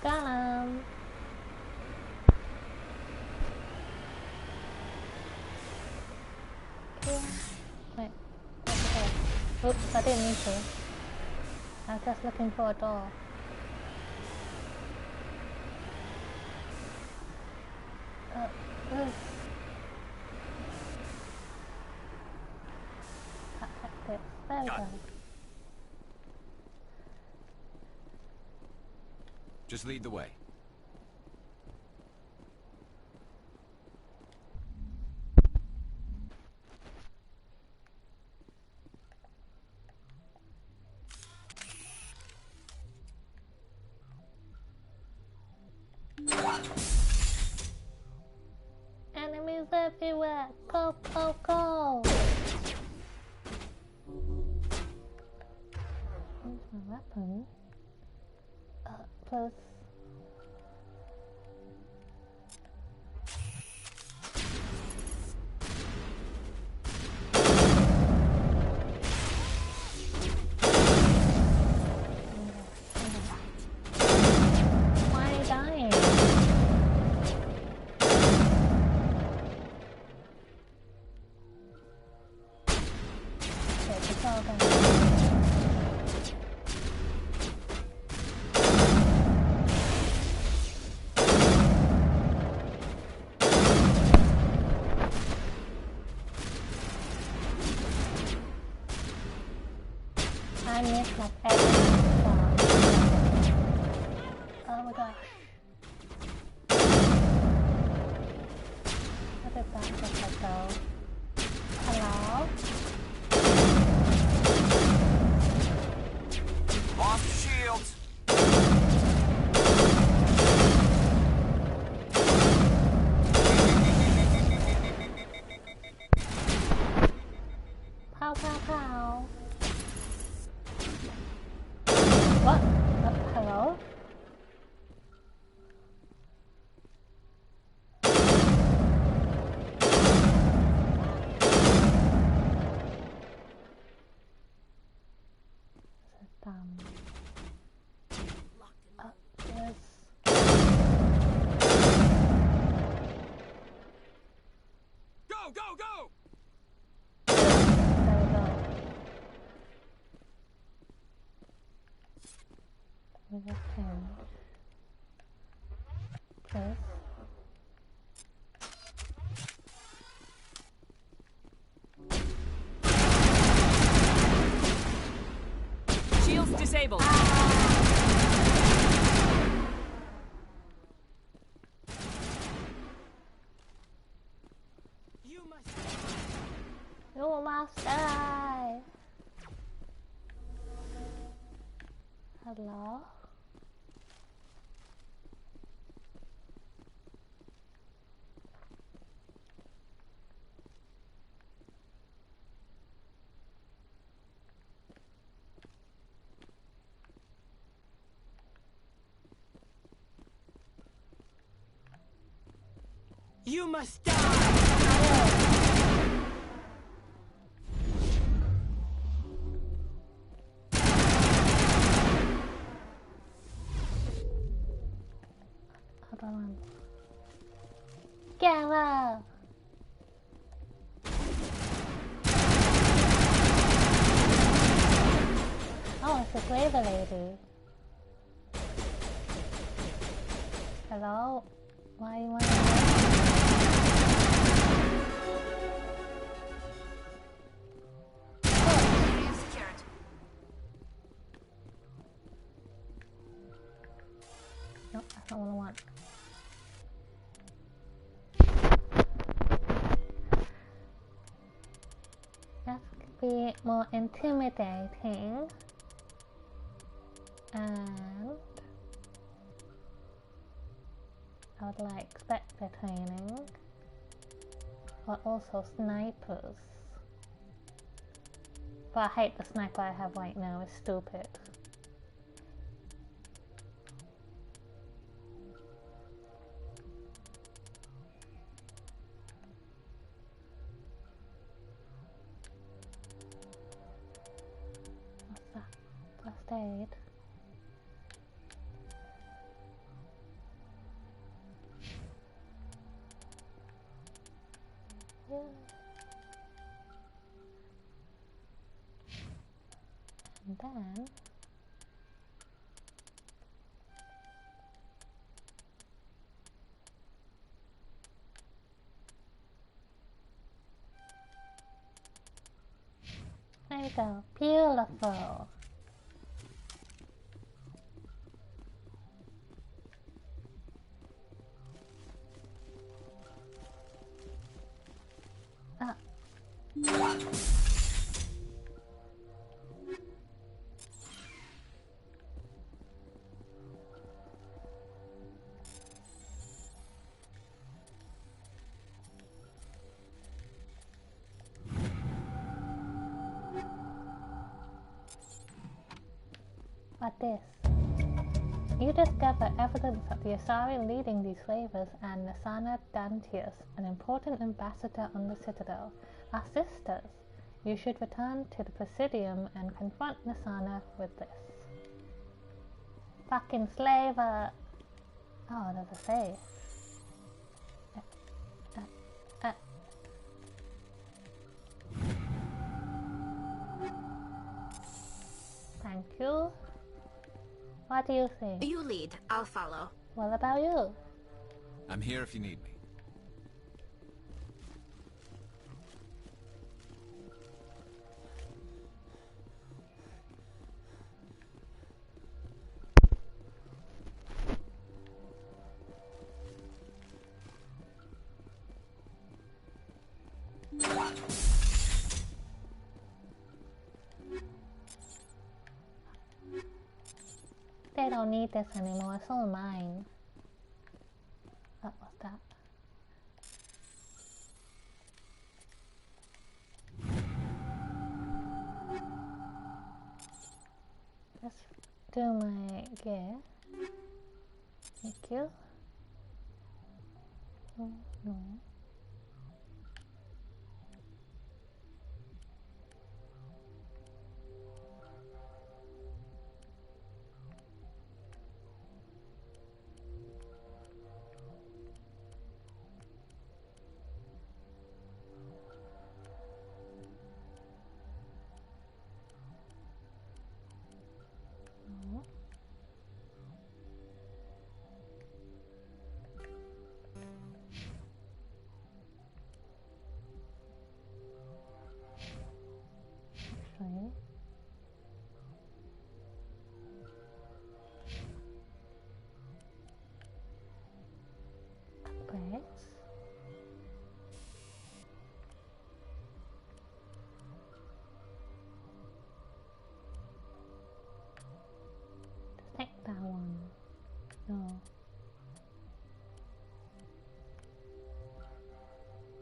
Golem. Yeah. Wait, okay. Oops, I didn't mean to. I was just looking for a door. Take this. There we go. Just lead the way. Enemies everywhere! Go, go, go! Where's my weapon? Plus. Why are you dying? Okay, it's all done. I missed like every shot. Oh my gosh. How did that just let go? Hello? Lost shields! Pow, pow, pow. What? Hello? This is dumb. Yes. Go, go, go! There we go. We just change. This. Shields disabled. You must die. Hello? You must die! together! Oh, it's a flavor lady. Hello? Why you want to... Area secured. No, that's not what I want. That could be more intimidating. And I would like Spectre training, but also snipers. But I hate the sniper I have right now, it's stupid. What's that? First aid. Yeah. And then there you go, beautiful. But this. You discover evidence of the Asari leading these slavers and Nassana Dantius, an important ambassador on the Citadel, are sisters. You should return to the Presidium and confront Nassana with this. Fucking slaver! Oh, there's a save. Thank you. What do you think? You lead, I'll follow. What about you? I'm here if you need me. They don't need this anymore, it's all mine. Oh, what's that? Let's do my gear. Thank you. Oh, no. Actually, upgrades. Just take that one. No.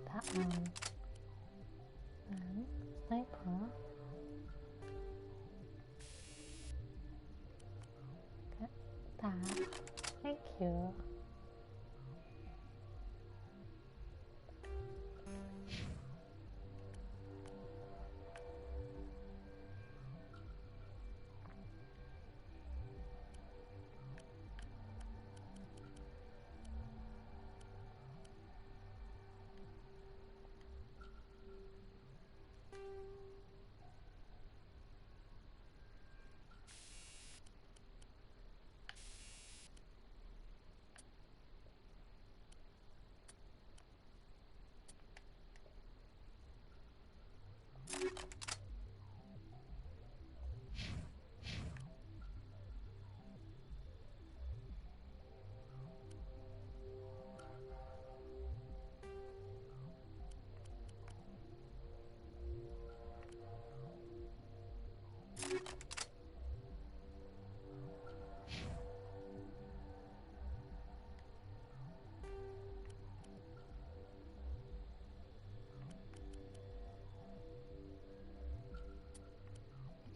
That one. And sniper. Get that. Thank you.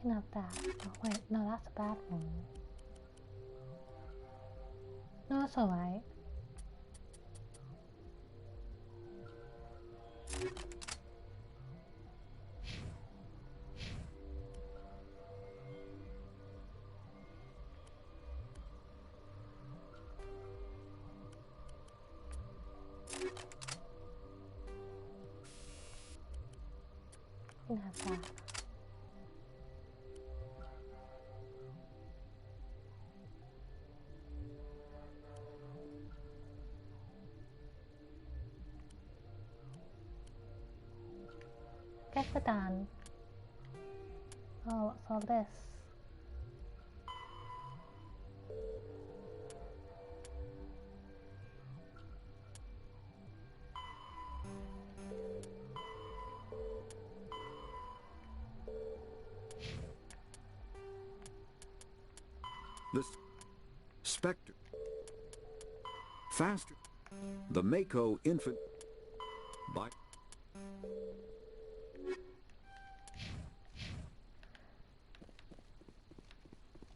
can have that. Oh wait, no, that's a bad one. No, it's alright. You can have that. Guess we're done. Oh, what's all this? The Spectre. Faster. The Mako infant. By.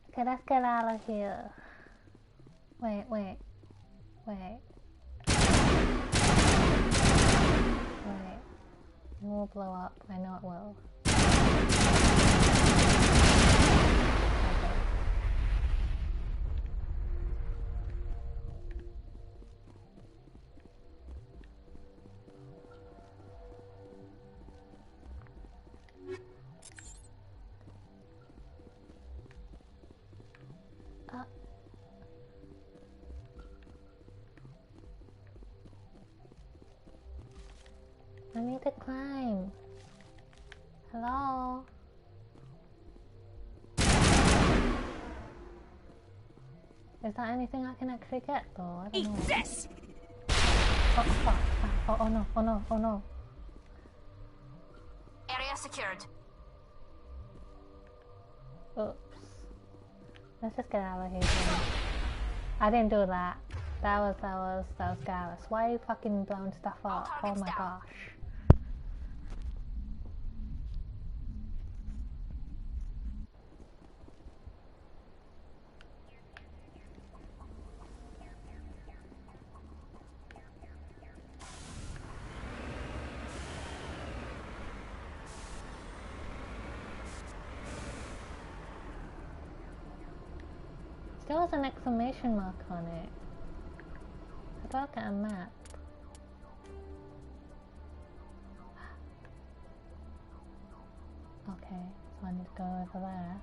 Okay, let's get out of here. Wait. Wait. It will blow up. I know it will. I need to climb. Hello? Is that anything I can actually get though? I don't know. This! Oh fuck. Oh no, oh no, oh no. Area secured. Oops. Let's just get out of here then. I didn't do that. That was Garrus. Why are you fucking blowing stuff up? Oh my gosh. Still has an exclamation mark on it. How about get a map? Okay, so I need to go over there.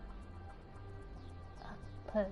Plus.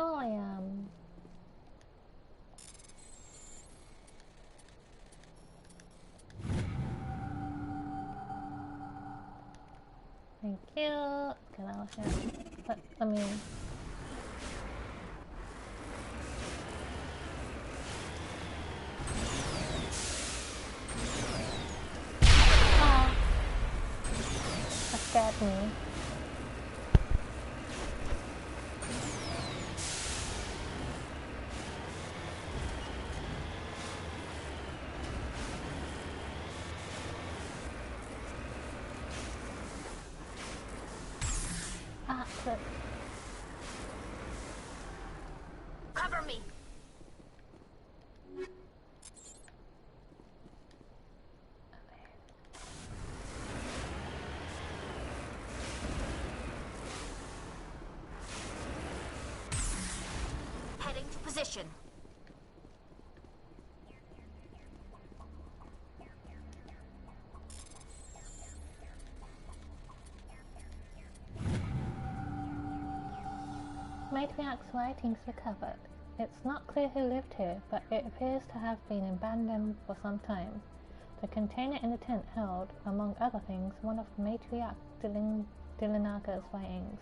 Oh, I am. Thank you. Get out here. Let me. Ah, that scared me. Cover me. position. Matriarch's writings recovered. It's not clear who lived here, but it appears to have been abandoned for some time. The container in the tent held, among other things, one of Matriarch Dilanaga's writings.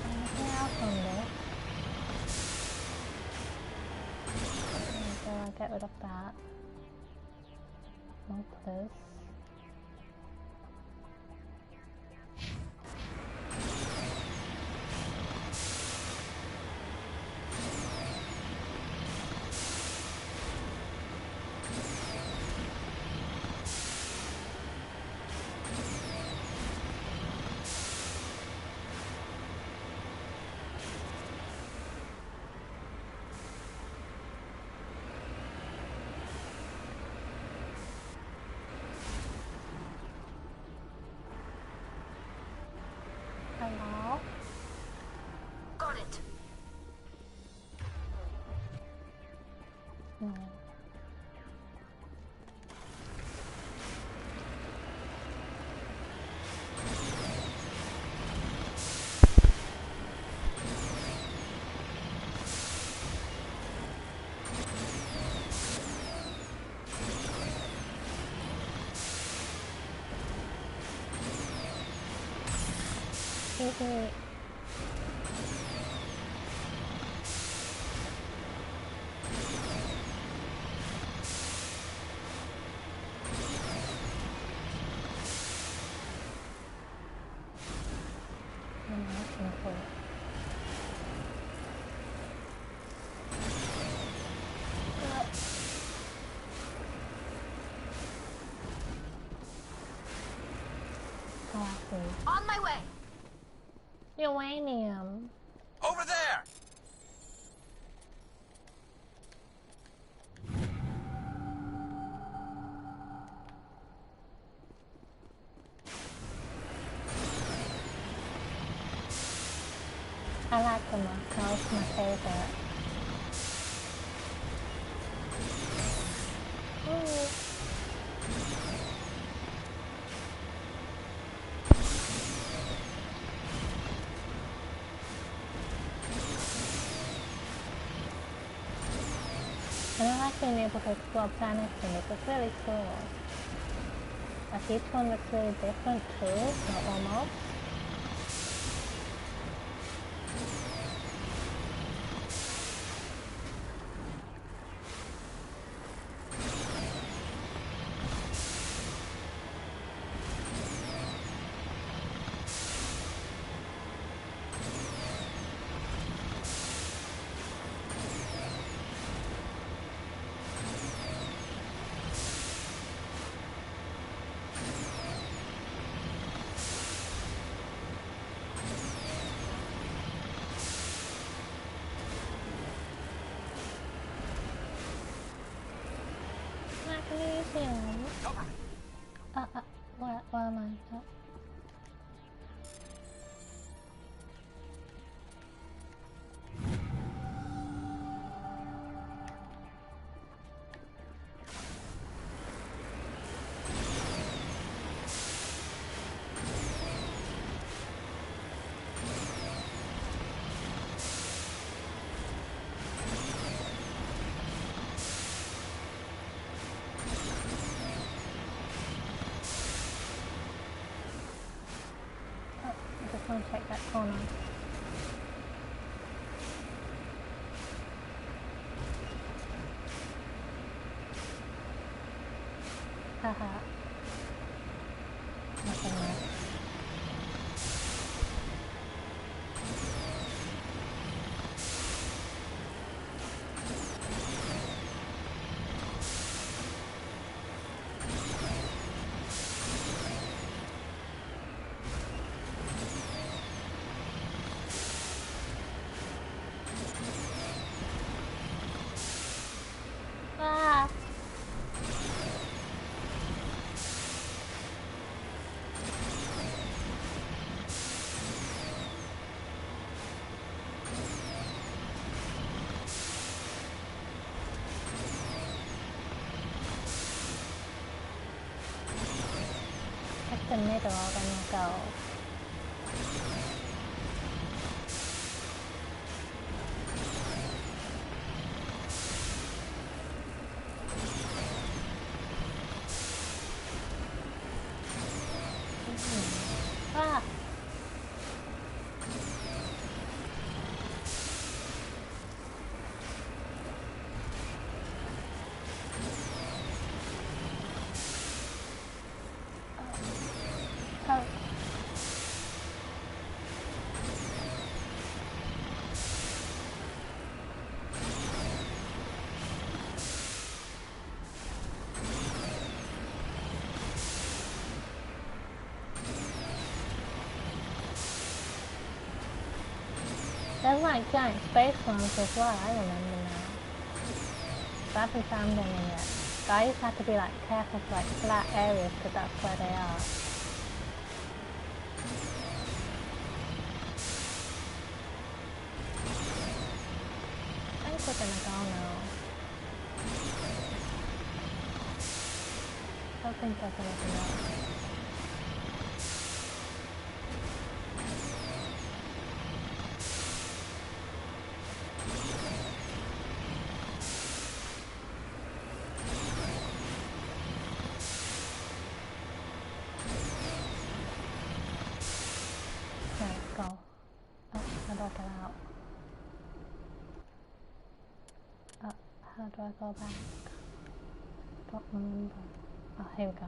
Anything else on this? So I'll get rid of that. Not this. Hello? Got it. No. Easy. On my way. Uranium. Over there! I like the Moscow, it's my favorite. Ooh. And I like being able to explore planets in it, it's really cool. Like each one looks really different too, not almost. Magnesium. Where am I? Oh. I want to check that corner. Haha. Nothing there. the middle, then we'll go. Ah! Oh. There's like giant space ones as well, I remember now. I haven't found any yet. But I used to have to be like careful for like flat areas because that's where they are. I think we're gonna go now. I don't think there's anything else. How do I go back? Don't remember. Oh, here we go.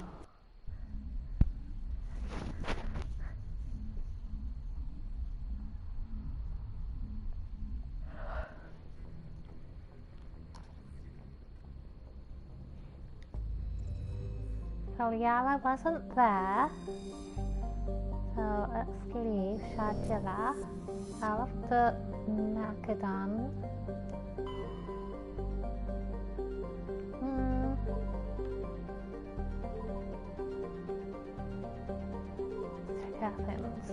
So Yara wasn't there. So let's leave Shadilla out of the Macedon. Happens.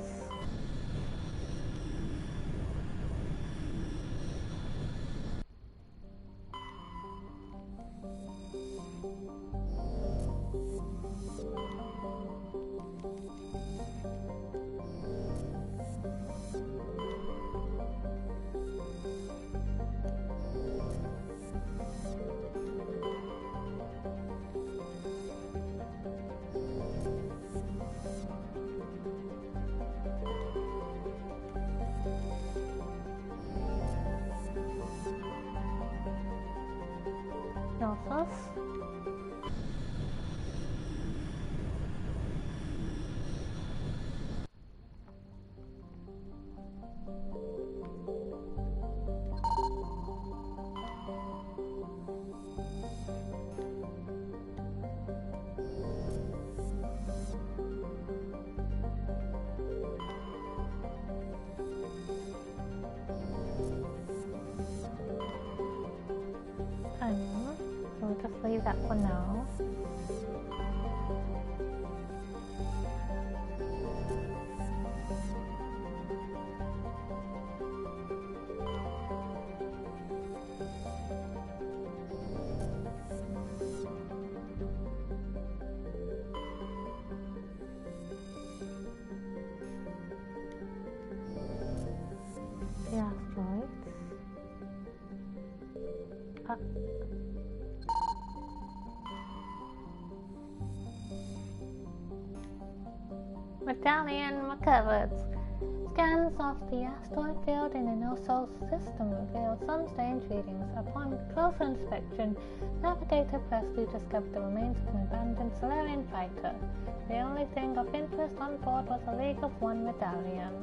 Northos. We'll just leave that for now. The asteroids. Medallion recovered. Scans of the asteroid field in the Nosos system revealed some strange readings. Upon closer inspection, Navigator Presley discovered the remains of an abandoned Solarian fighter. The only thing of interest on board was a League of One medallion.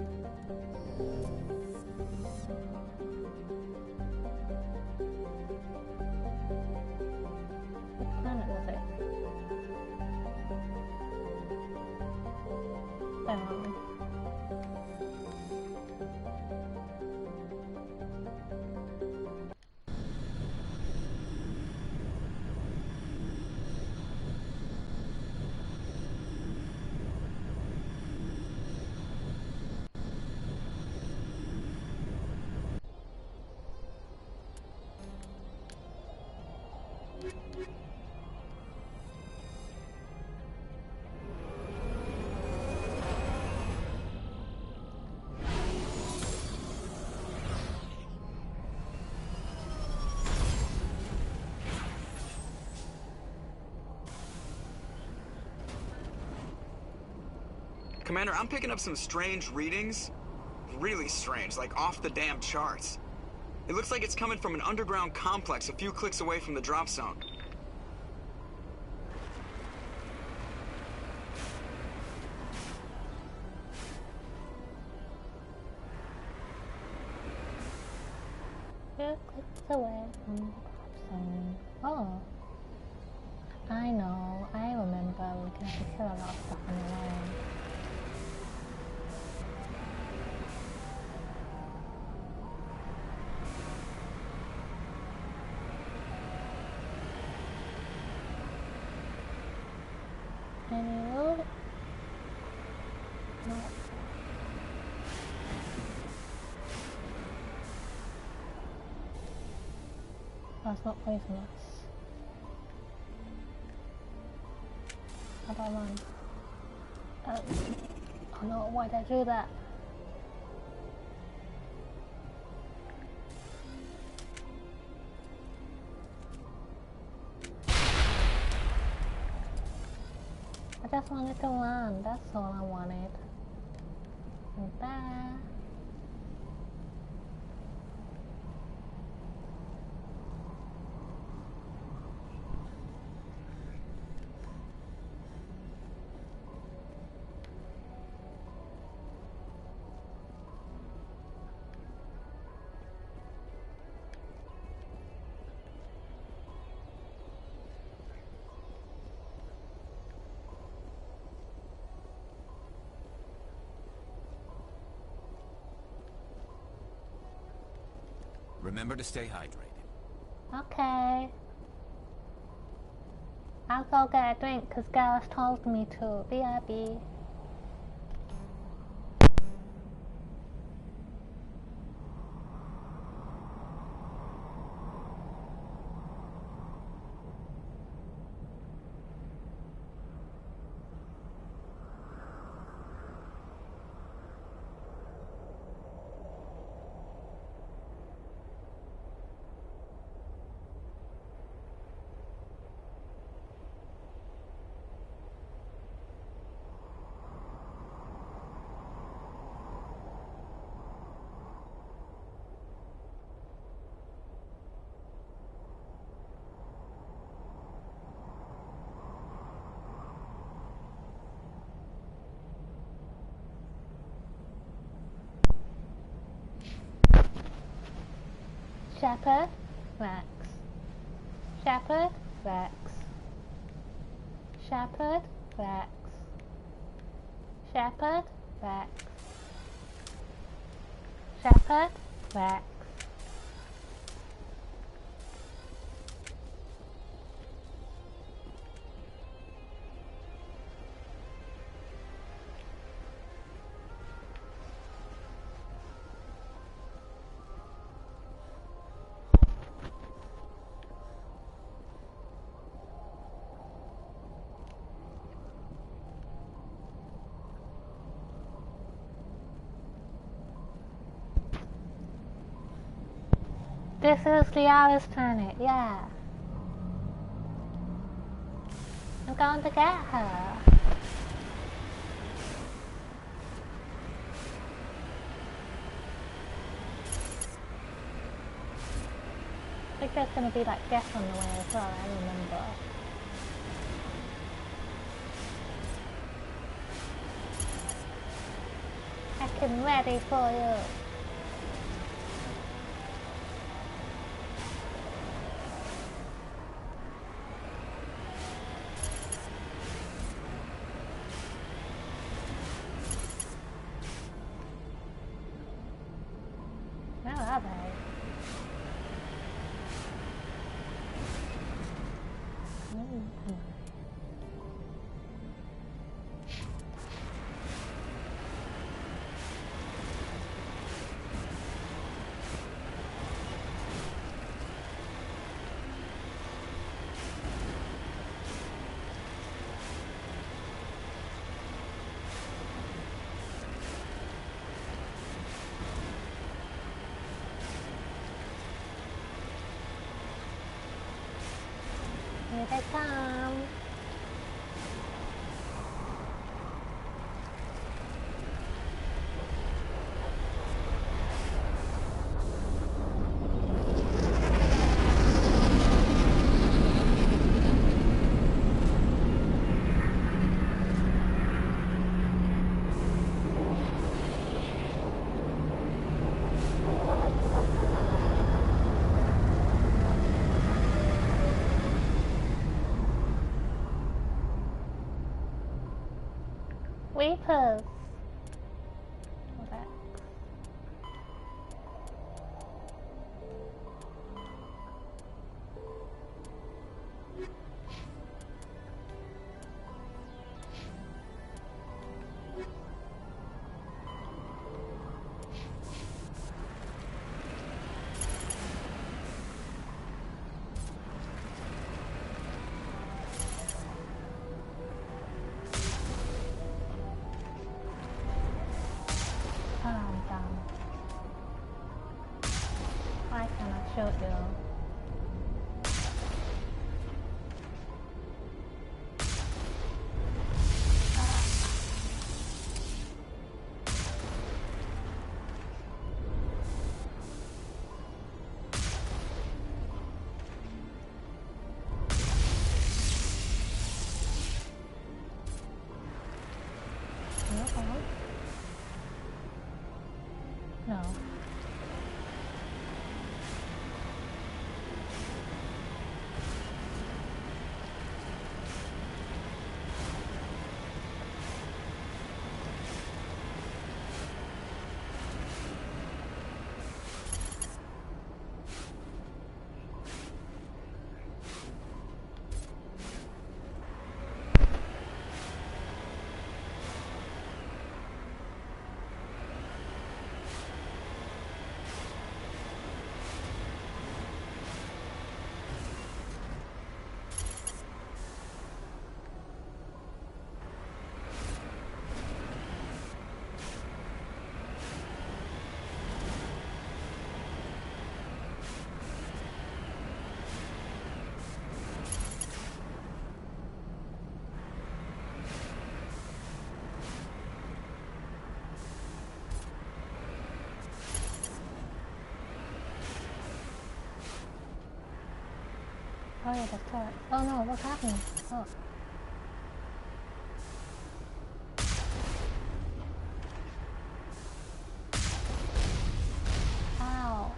Which planet was it? Commander, I'm picking up some strange readings. Really strange, like off the damn charts. It looks like it's coming from an underground complex a few clicks away from the drop zone. Few clicks away from the drop zone. Oh. I know. I remember we can have to kill a lot of stuff on the way. Any loot? No. That's not poisonous. How do I run? Oh no, why did I do that? I just wanted to run, that's all I wanted. And there. Remember to stay hydrated. Okay. I'll go get a drink because Gareth told me to. BRB. Shepard, Rex. Shepard, Rex. Shepard, Rex. Shepard, Rex. Shepard, Rex. This is Liara's planet, yeah. I'm going to get her. I think there's going to be like death on the way as well, I remember. I'm ready for you. Where are they? Here they come. Reapers. Okay. Why can't I shoot you? No. Oh yeah, that's turret. Oh no, what's happening? Oh. Ow.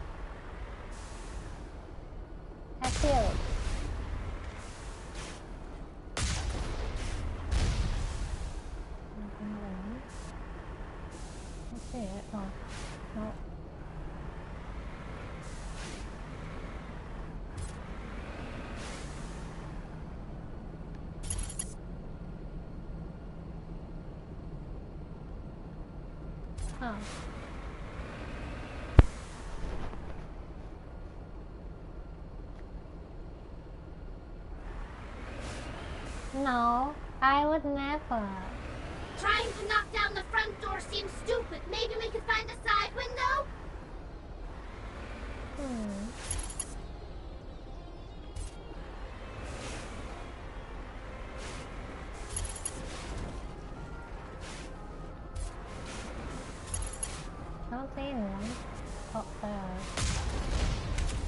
I killed. Let's see it. Oh. No. Oh. No, I would never. Trying to knock down the front door seems stupid. Maybe we could find a side window? I don't see anyone up there.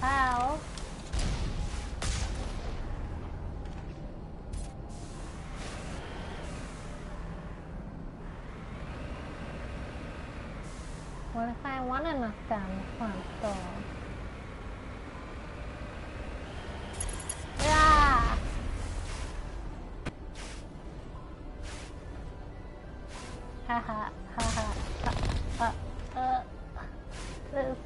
Ow! What if I want to knock down the front door? Ah! Haha, haha, this.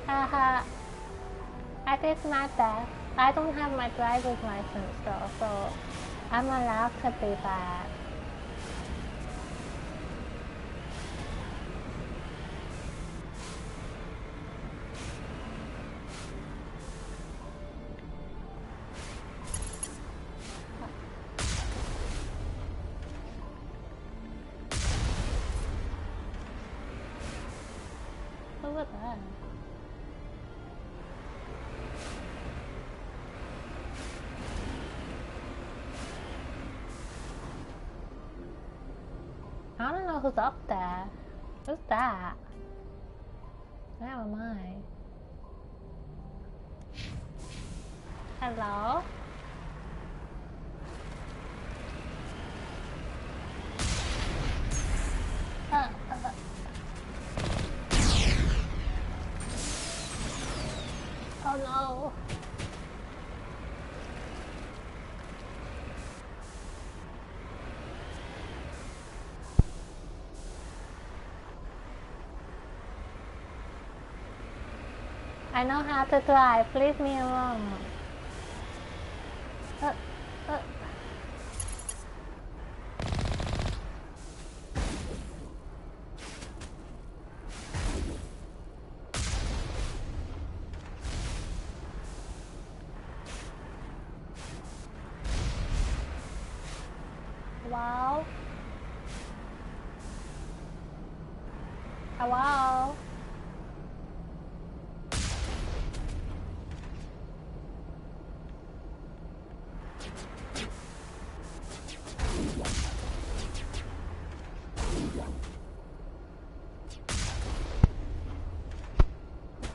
Haha. I did my best. I don't have my driver's license though, so I'm allowed to be bad. Over there. I don't know who's up there. Who's that? Where am I? Hello? no. I know how to drive. Leave me alone. Wow. Wow.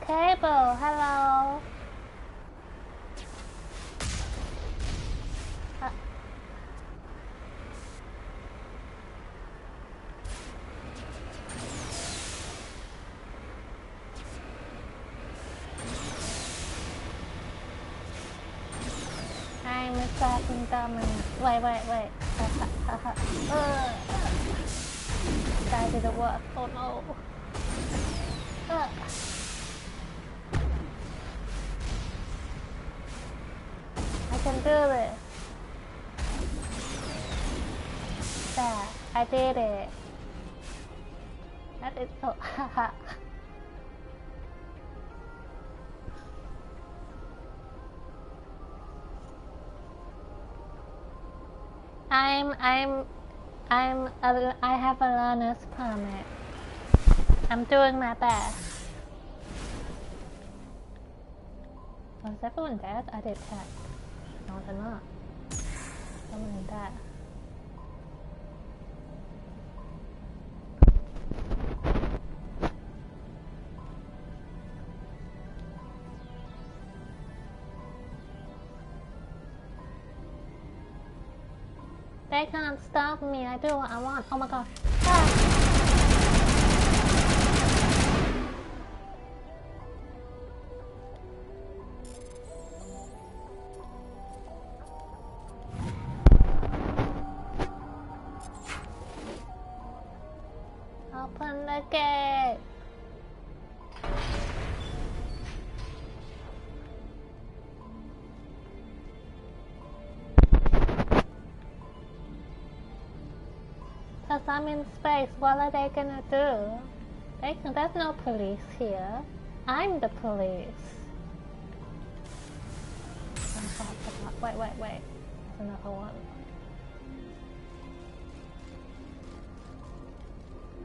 Cable, hello. I'm fucking dumb. Wait. That didn't work. Oh no. I can do this. There, I did it. That is so haha. I have a learner's permit. I'm doing my best. Was everyone dead? I did check. No, they're not. Someone dead. They can't stop me. I do what I want. Oh my gosh. Open the gate. Cause I'm in space, what are they gonna do? There's no police here. I'm the police. Wait. There's another one.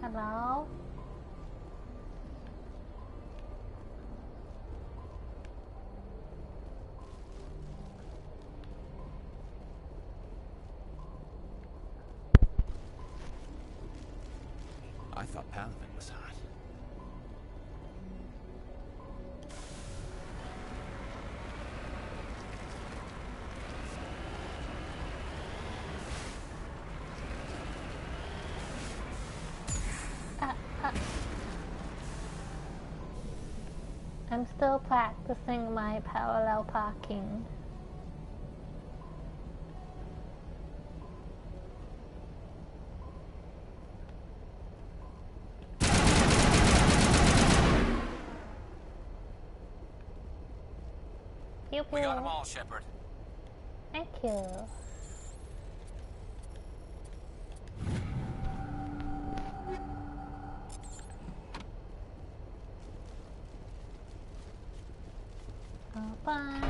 Hello? I thought Palaven was hot. I'm still practicing my parallel parking. Pew, pew. We got them all, Shepard. Thank you. Open.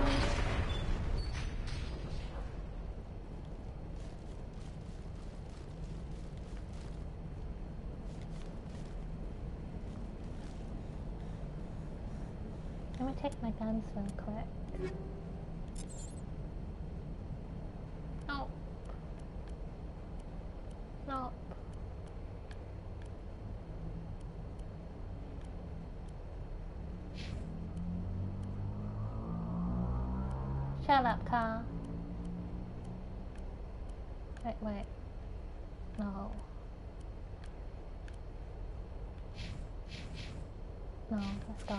Let me take my guns real quick. No. No. Shut up, car. Wait. No. No, let's go.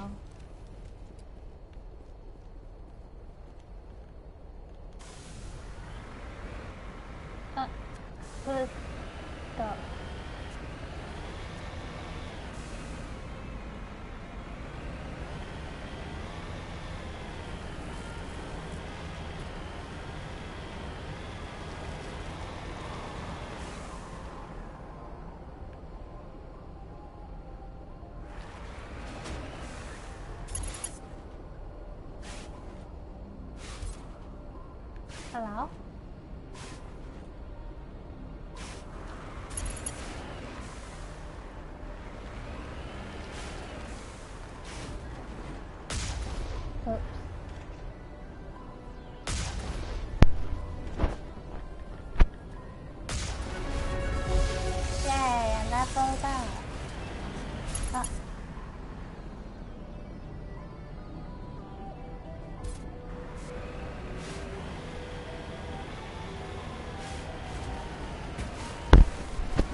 Hello? Oops. Yay, I leveled up. Oh.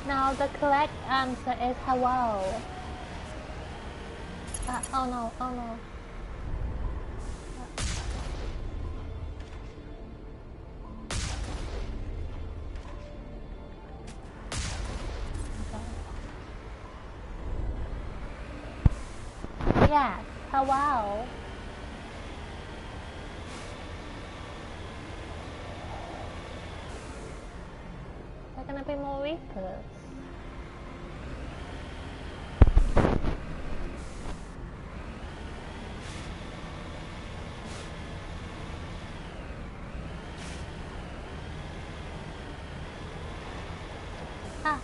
Now the correct answer is hello. Oh no, oh no. Yes, hello. They're gonna be more Reapers. Ah.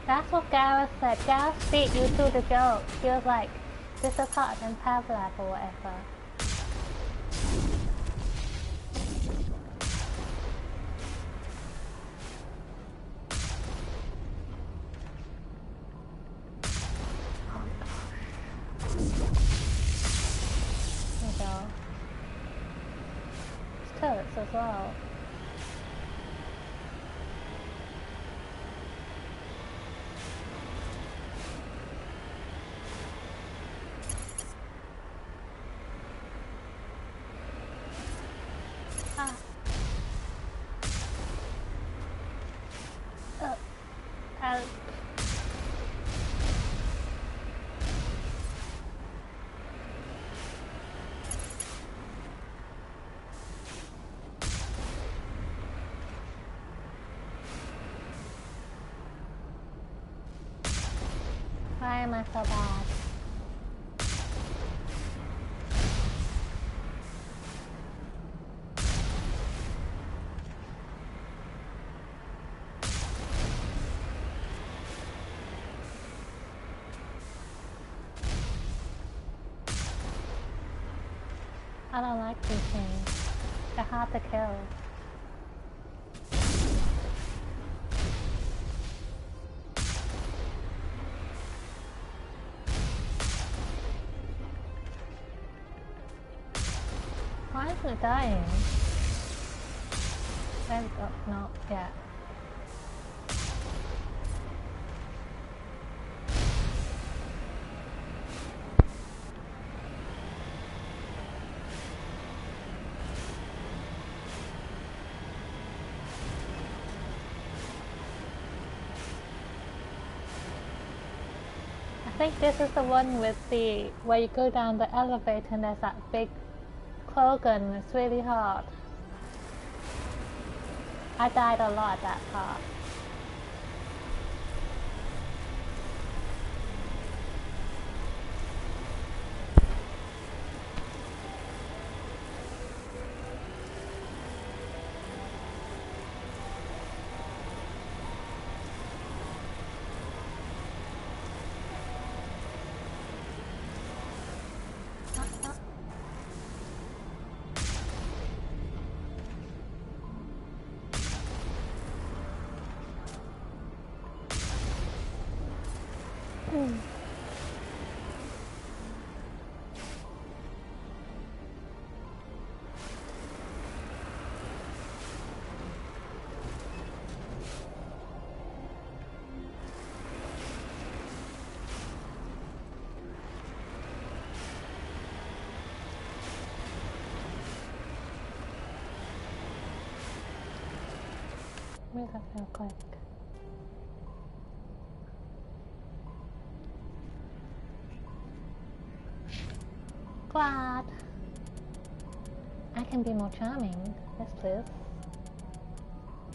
That's what Gareth said. Gareth beat you to the joke. He was like, this is hotter than Pavlov or whatever. There you go. There's turrets as well. Help. Why am I so bad? I don't like these things. They're hard to kill. Why isn't it dying? There we go. No, yeah. I think this is the one with the where you go down the elevator and there's that big Krogan. It's really hard. I died a lot at that part. Move up real quick. Glad. I can be more charming. Yes, please.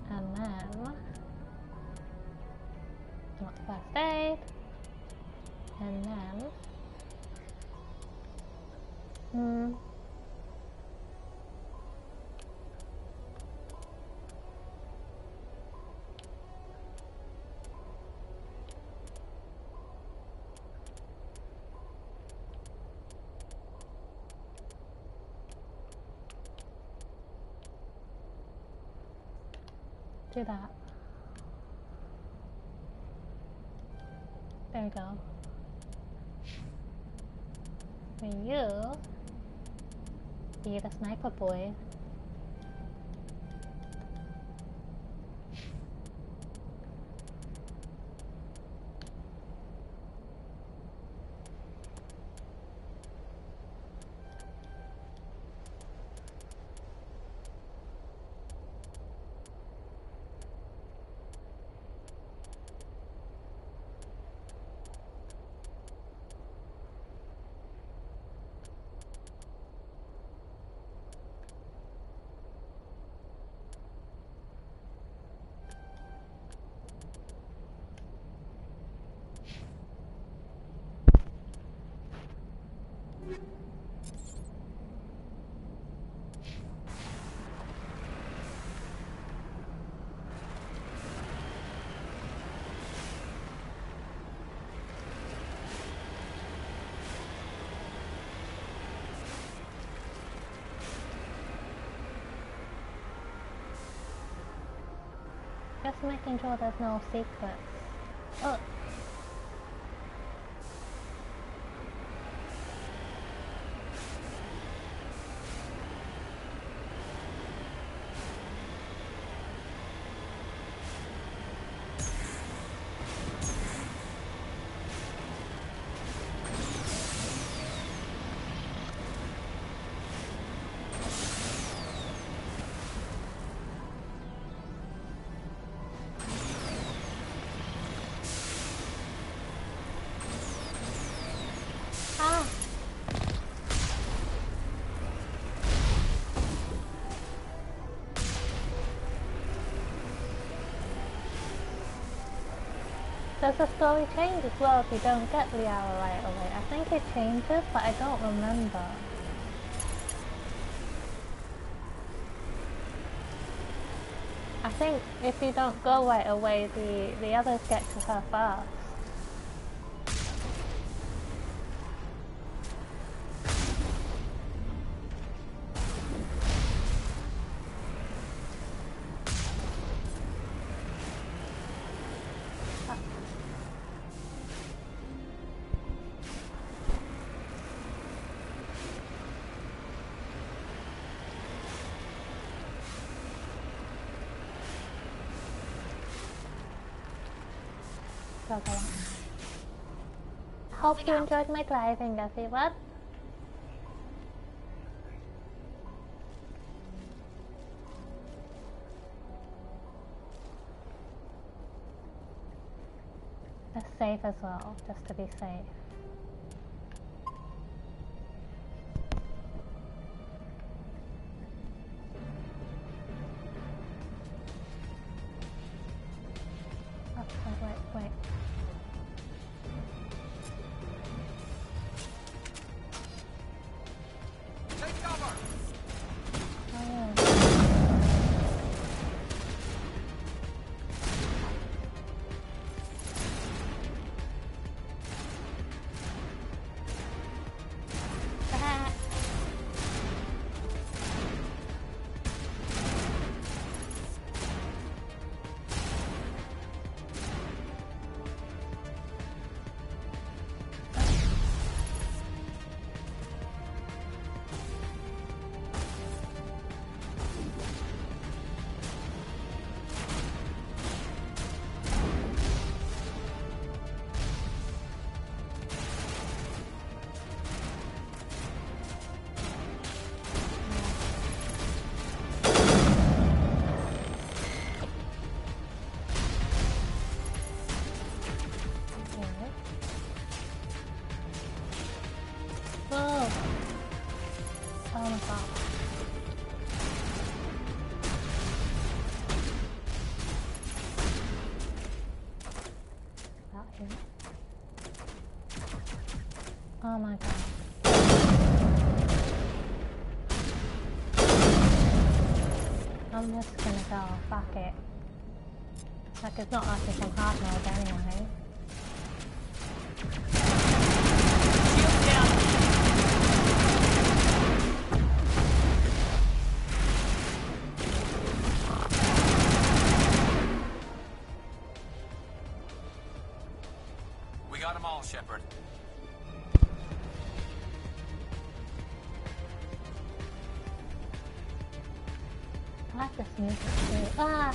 And then... not first aid. And then... do that. There we go. And you be the sniper boy. Just making sure there's no secrets. Oh. Does the story change as well if you don't get Liara right away? I think it changes, but I don't remember. I think if you don't go right away, the others get to her first. Hope you enjoyed my driving, everyone. Let's save as well, just to be safe. Wait. Take cover! Oh my god. I'm just gonna go, fuck it. Like, it's not like it's on hard mode anyway. Shield down! We got them all, Shepard. I like this music too. Ah!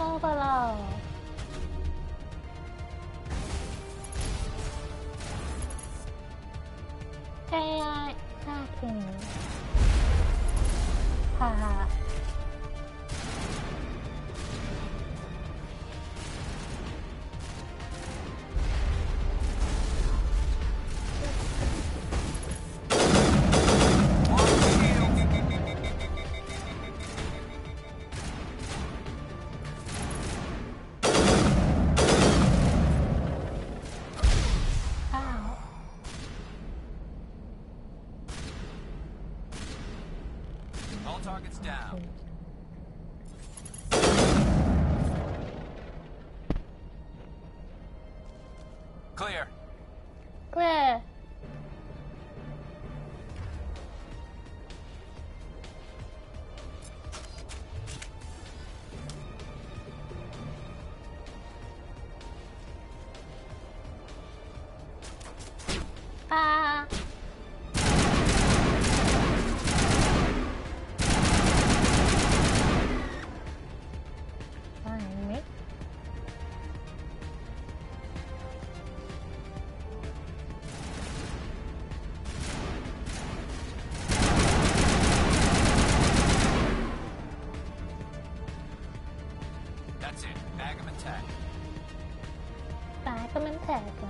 Overload! AI hacking. Haha. All targets down. Clear. Clear. Ah. Find me. That's it. Bag 'em and tag. Bag 'em and tag 'em.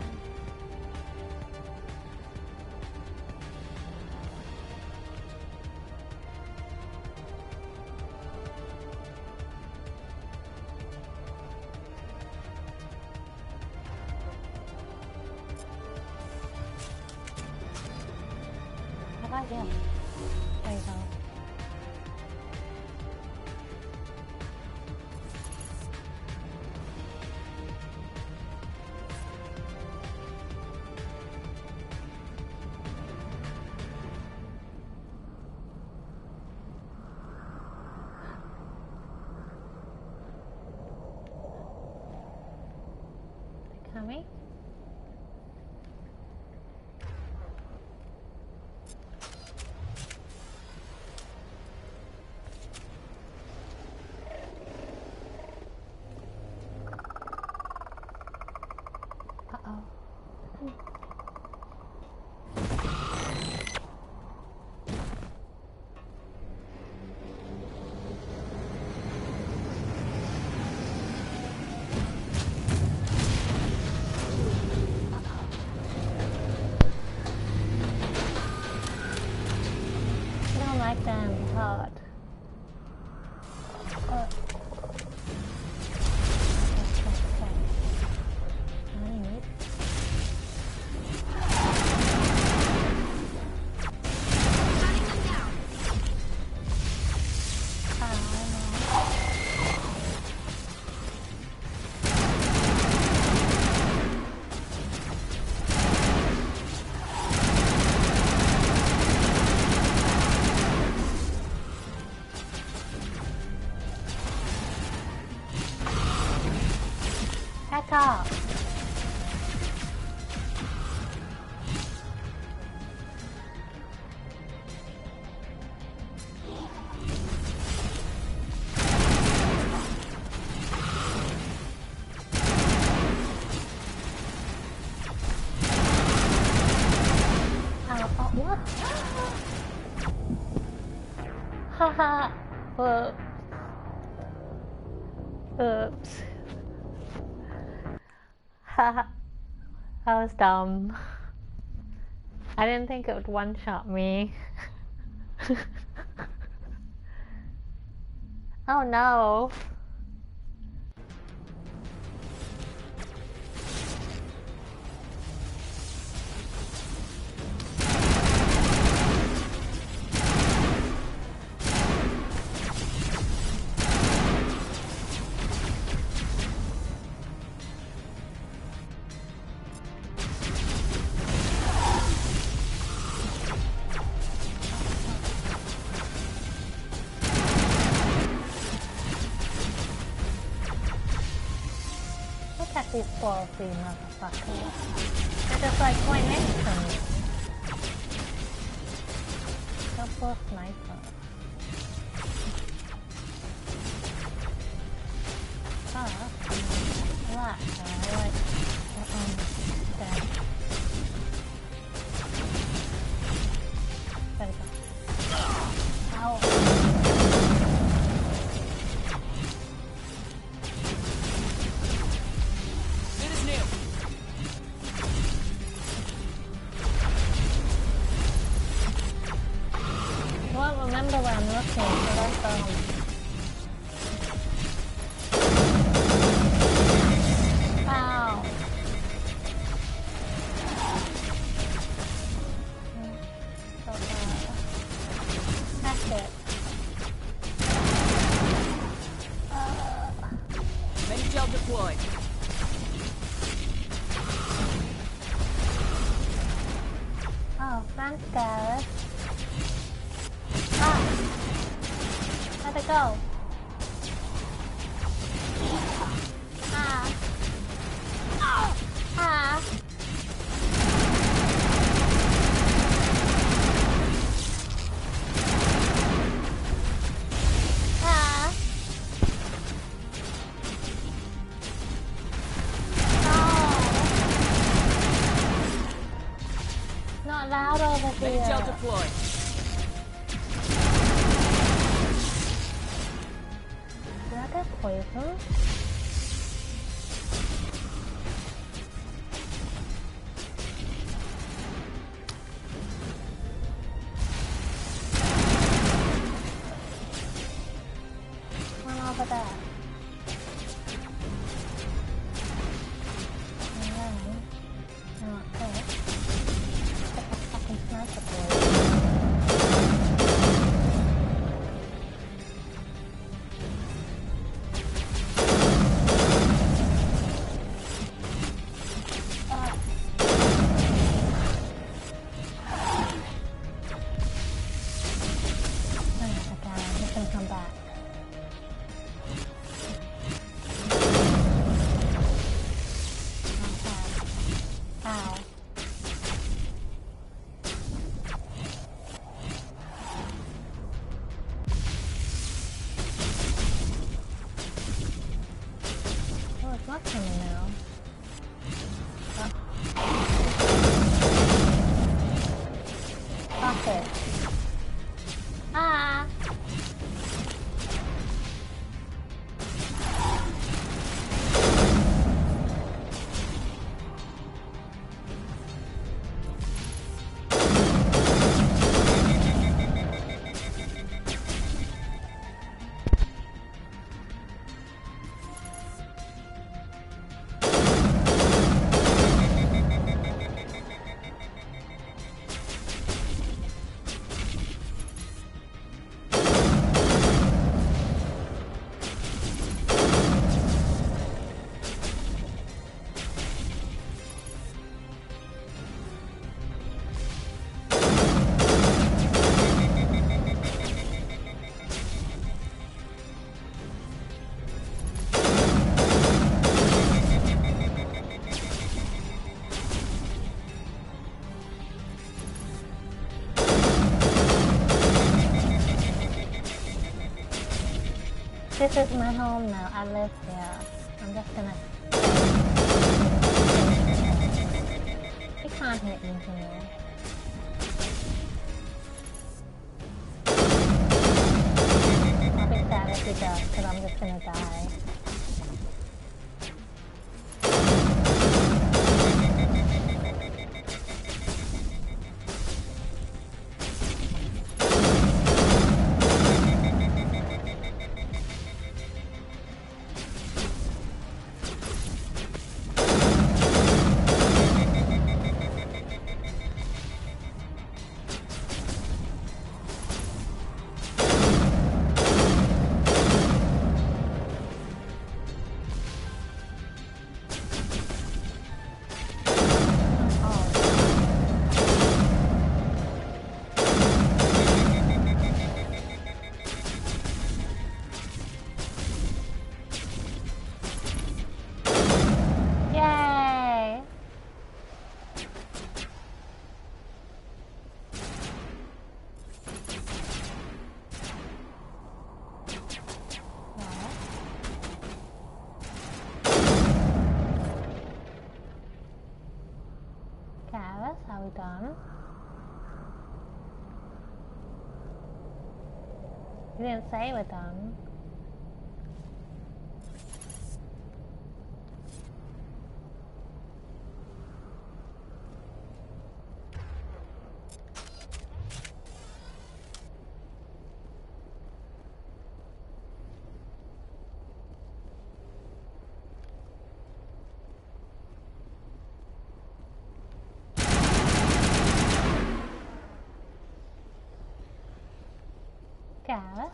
How about you? There you go. Coming? Uh-oh. I don't like them hard. Okay. I need. Heck off. What? Haha. Whoa. Oops. Haha. That was dumb. I didn't think it would one-shot me. Oh no. Look at these ballsy motherfuckers. They're just like right next to me. Double sniper. That guy, like, dead. There we go. Ow. I won't remember where I'm looking, so that's Ow. So bad. That's it. Main gel deployed. Oh, thanks, Gareth. Ah! Where'd it go? Ah! Ah! Ah! Ah! No! Not loud over here. Main gel deployed. Did I get poisoned? One over there. And then, okay. Get the fucking sniper boy. Not coming now. Fuck it. Ah! This is my home now. I live here. I'm just gonna... You can't hit me here. I'll be sad if he does, because I'm just gonna die. You didn't say we're done. Gareth?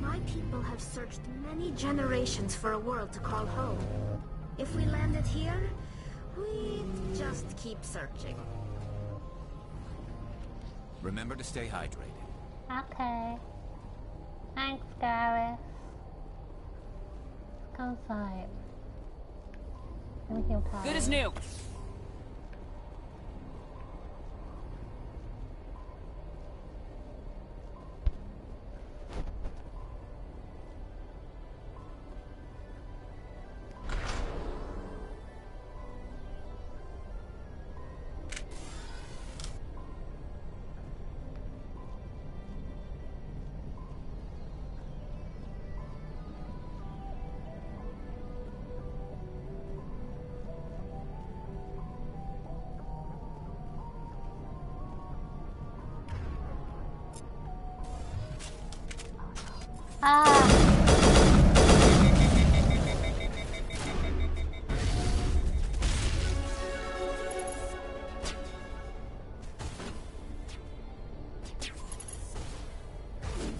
My people have searched many generations for a world to call home. If we landed here, we'd just keep searching. Remember to stay hydrated. Okay. Thanks, Gareth. Let's go inside. Let me heal tired. Good as new.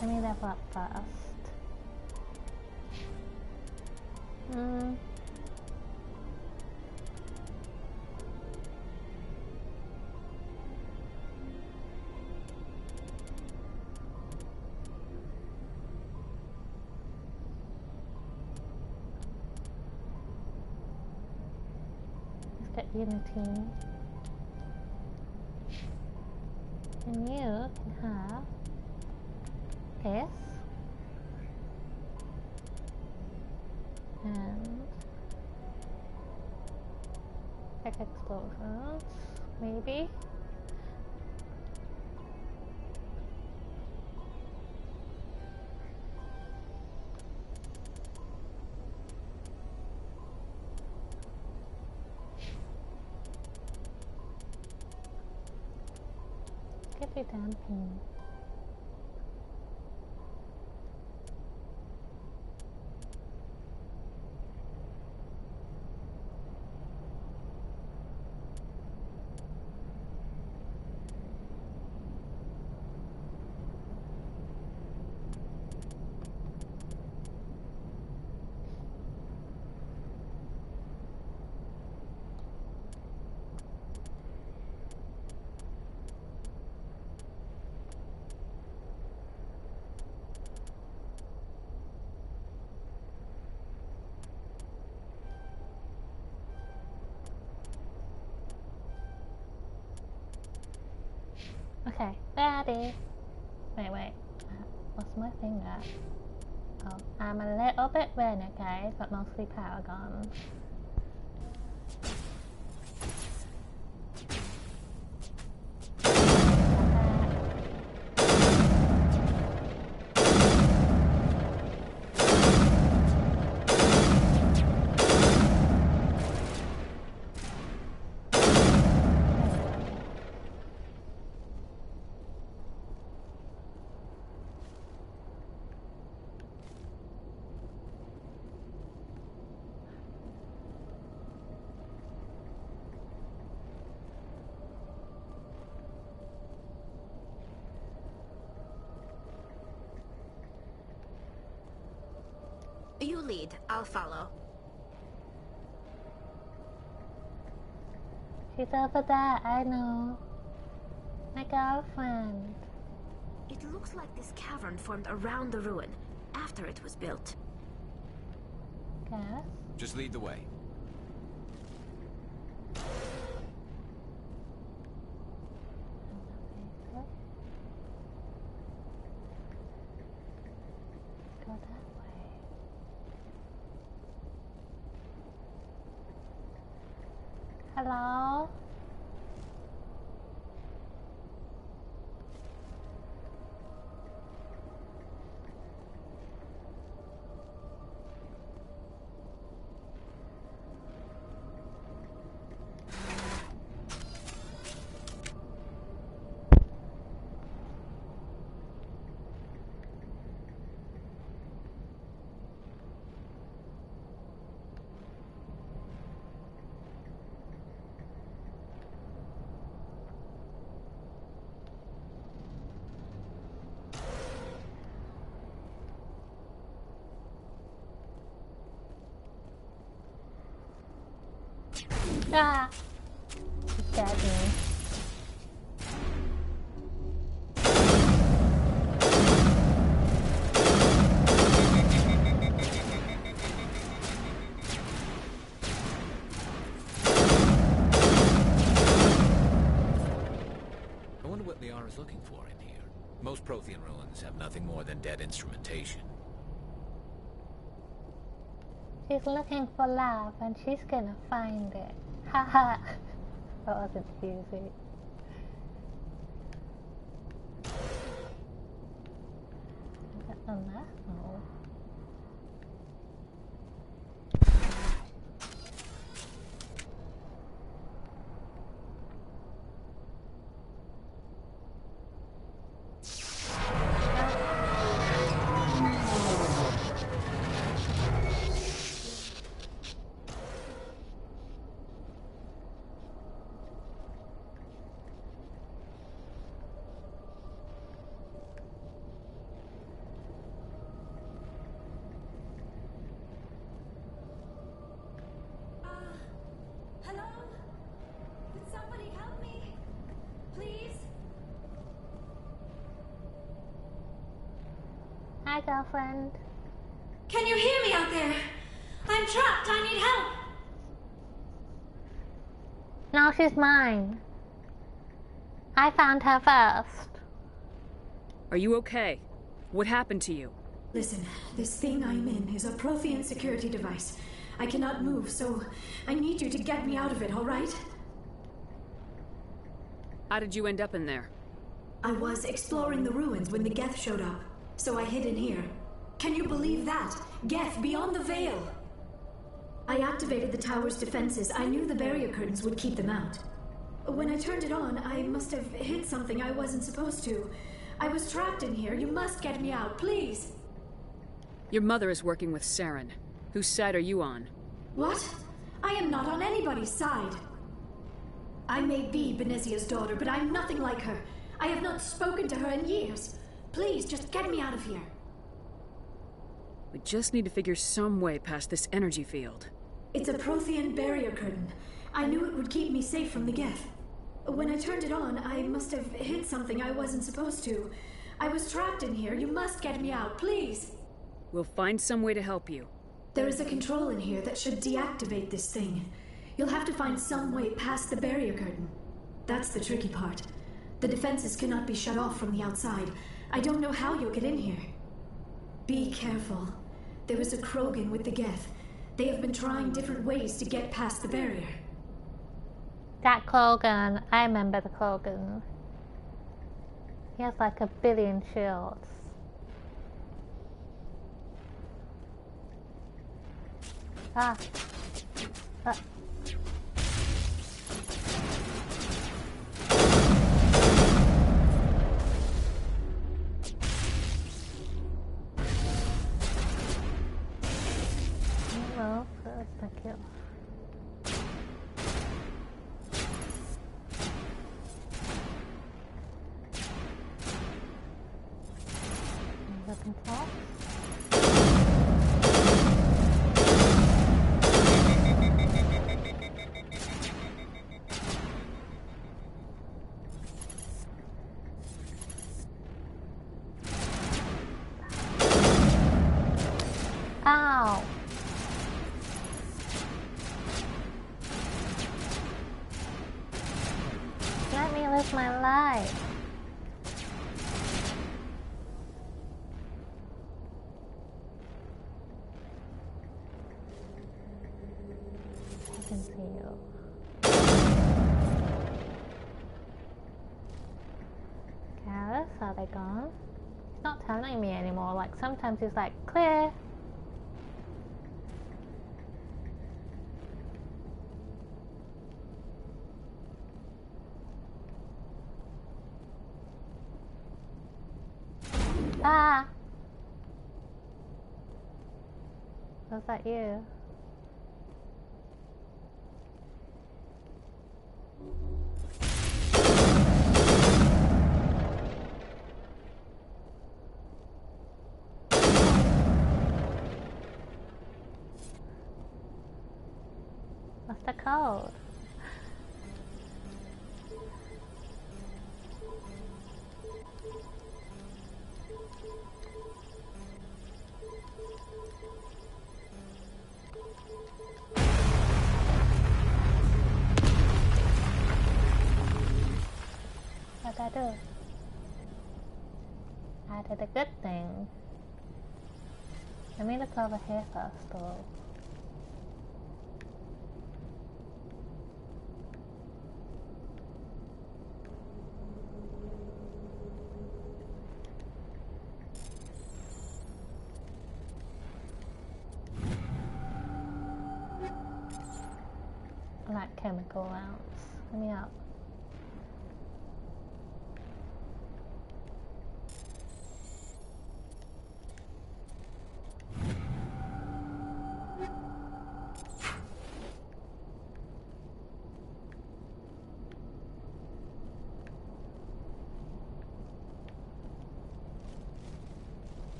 Let me level up first. Let's get you in the team. And you can have this and tech explosions, maybe. Get you damping. Okay, ready. Wait. What's my thing at? Oh, I'm a little bit renegade, but mostly Paragon. You lead, I'll follow. She's over there, I know. My girlfriend. It looks like this cavern formed around the ruin, after it was built. Yes? Just lead the way. go that way. Hello? Ah! He stabbed me. I wonder what Liara's looking for in here. Most Prothean ruins have nothing more than dead instrumentation. She's looking for love and she's gonna find it. Haha. That wasn't easy. Is that on that? No. Hello? Could somebody help me? Please? Hi, girlfriend. Can you hear me out there? I'm trapped. I need help. No, she's mine. I found her first. Are you okay? What happened to you? Listen, this thing I'm in is a Prothean security device. I cannot move, so I need you to get me out of it, all right? How did you end up in there? I was exploring the ruins when the Geth showed up, so I hid in here. Can you believe that? Geth beyond the veil! I activated the tower's defenses. I knew the barrier curtains would keep them out. When I turned it on, I must have hit something I wasn't supposed to. I was trapped in here. You must get me out, please! Your mother is working with Saren. Whose side are you on? What? I am not on anybody's side. I may be Benezia's daughter, but I'm nothing like her. I have not spoken to her in years. Please, just get me out of here. We just need to figure some way past this energy field. It's a Prothean barrier curtain. I knew it would keep me safe from the Geth. When I turned it on, I must have hit something I wasn't supposed to. I was trapped in here. You must get me out, please. We'll find some way to help you. There is a control in here that should deactivate this thing. You'll have to find some way past the barrier curtain. That's the tricky part. The defenses cannot be shut off from the outside. I don't know how you'll get in here. Be careful. There is a Krogan with the Geth. They have been trying different ways to get past the barrier. That Krogan, I remember the Krogan. He has like 1 billion shields. Ah. Well, thank you. Weapon top. Ow! Let me live my life. telling me anymore. Like, sometimes he's like, clear. Ah! Was that you? What's the code? What'd I do? I did a good thing. Let me look over here first, though. I like chemical rounds. Let me out.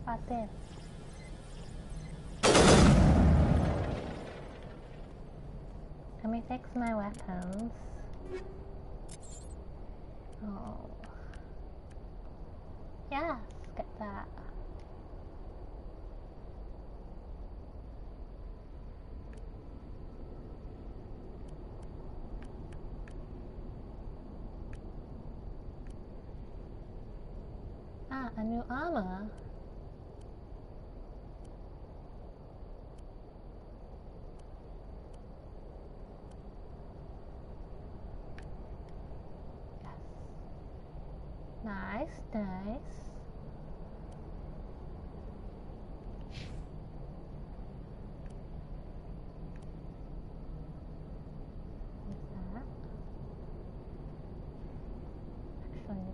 Right there. Let me fix my weapons. Oh. Yes, get that. Ah, a new armor. Nice, nice. What's that? Actually,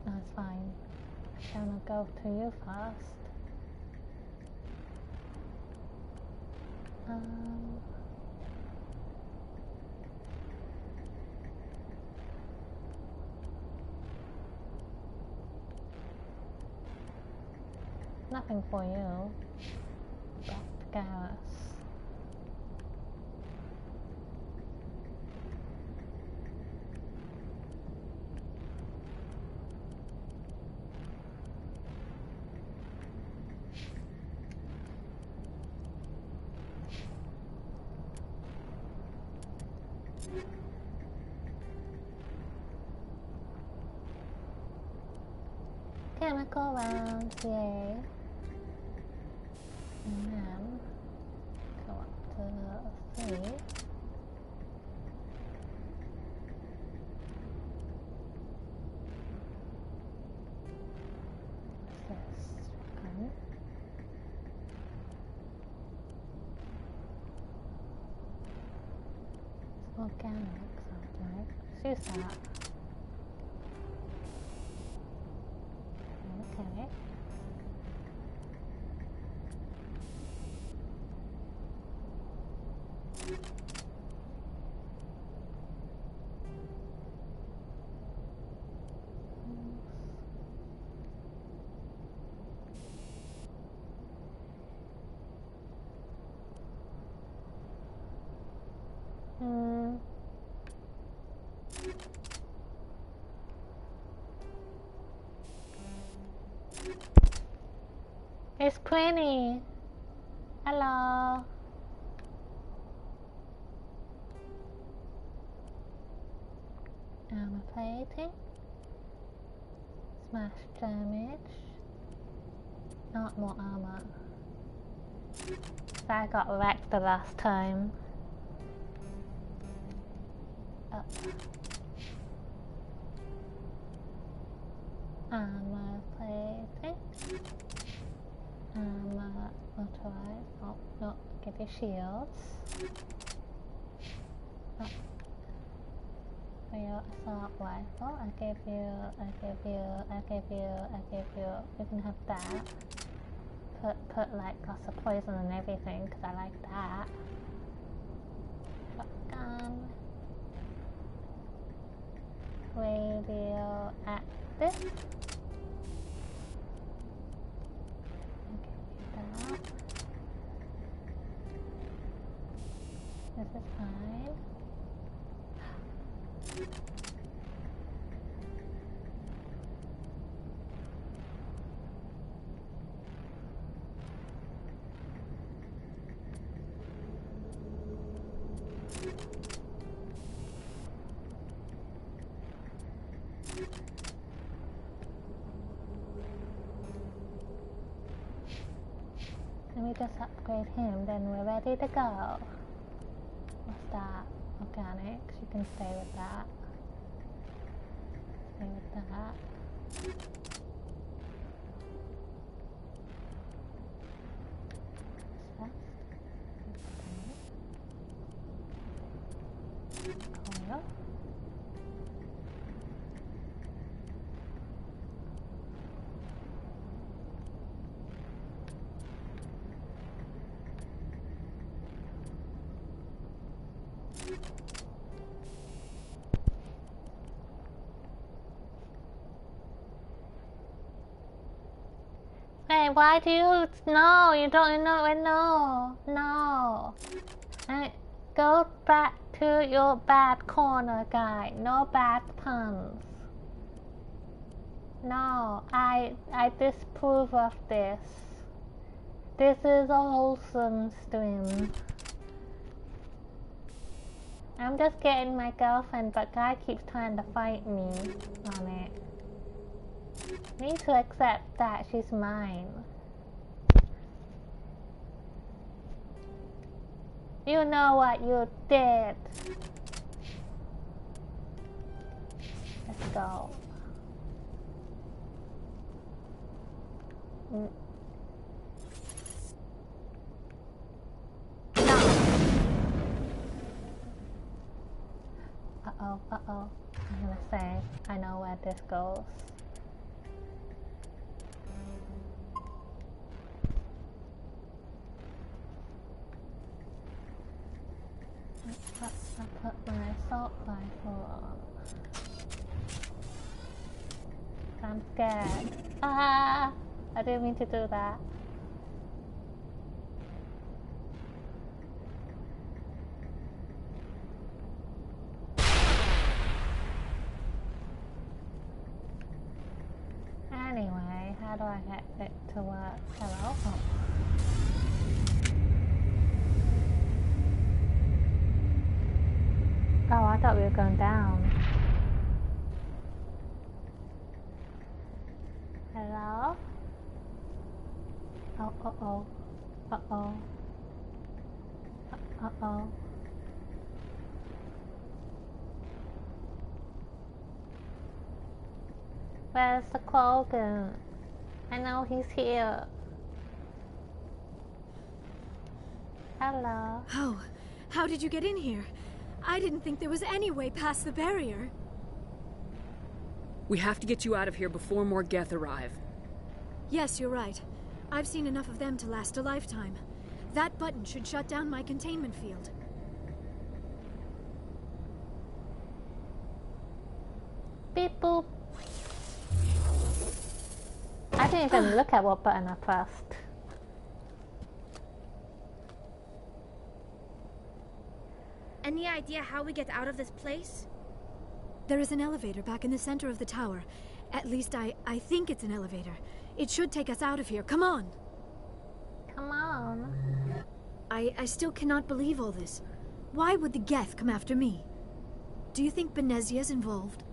no, it's fine. I'm gonna go to you first. Nothing for you. Back to Garrus. Chemical rounds, yay. And then go up to 3. What's this? Gun. It's organic, sounds like. Let's use that. Okay. It's Queenie. Hello. Armor plating. Smash damage. Not more armor. I got wrecked the last time. Armor plating. Armor motorized. Oh, no, give you shields. Oh. For your assault rifle, I gave you. You can have that. Put like lots of poison and everything, because I like that. Shotgun. Radioactive. That. This is fine. Let me just upgrade him, then we're ready to go. What's that? Organics, you can stay with that. Stay with that. Coil. Hey, why do you... No, you don't know it. No. Go back to your bad corner, guy. No bad puns. No, I disapprove of this. This is a wholesome stream. I'm just getting my girlfriend, but guy keeps trying to fight me on it. Need to accept that she's mine. You know what you did. Let's go. No. Uh-oh. I'm gonna say, I know where this goes. I put my assault rifle on. I'm scared. Ah! I didn't mean to do that. Anyway, how do I get it to work? Hello? Oh. Oh, I thought we were going down. Hello? Oh, uh-oh. Uh-oh. Uh-oh. Where's the Krogan? I know he's here. Hello. Oh, how did you get in here? I didn't think there was any way past the barrier. We have to get you out of here before more Geth arrive. Yes, you're right. I've seen enough of them to last a lifetime. That button should shut down my containment field. Beep boop. I didn't even look at what button I pressed. Any idea how we get out of this place? There is an elevator back in the center of the tower. At least I think it's an elevator. It should take us out of here. Come on. Come on. I still cannot believe all this. Why would the Geth come after me? Do you think Benezia's involved?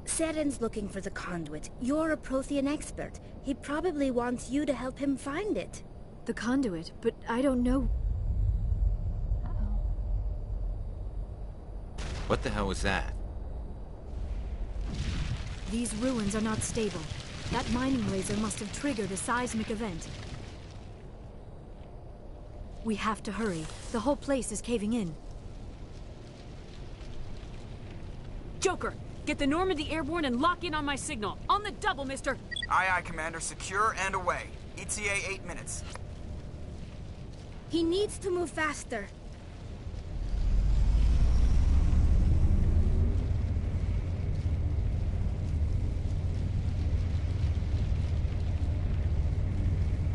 Saren's looking for the conduit. You're a Prothean expert. He probably wants you to help him find it. The conduit? But I don't know. What the hell was that? These ruins are not stable. That mining laser must have triggered a seismic event. We have to hurry. The whole place is caving in. Joker, get the Normandy airborne and lock in on my signal. On the double, mister! Aye, aye, Commander. Secure and away. ETA 8 minutes. He needs to move faster.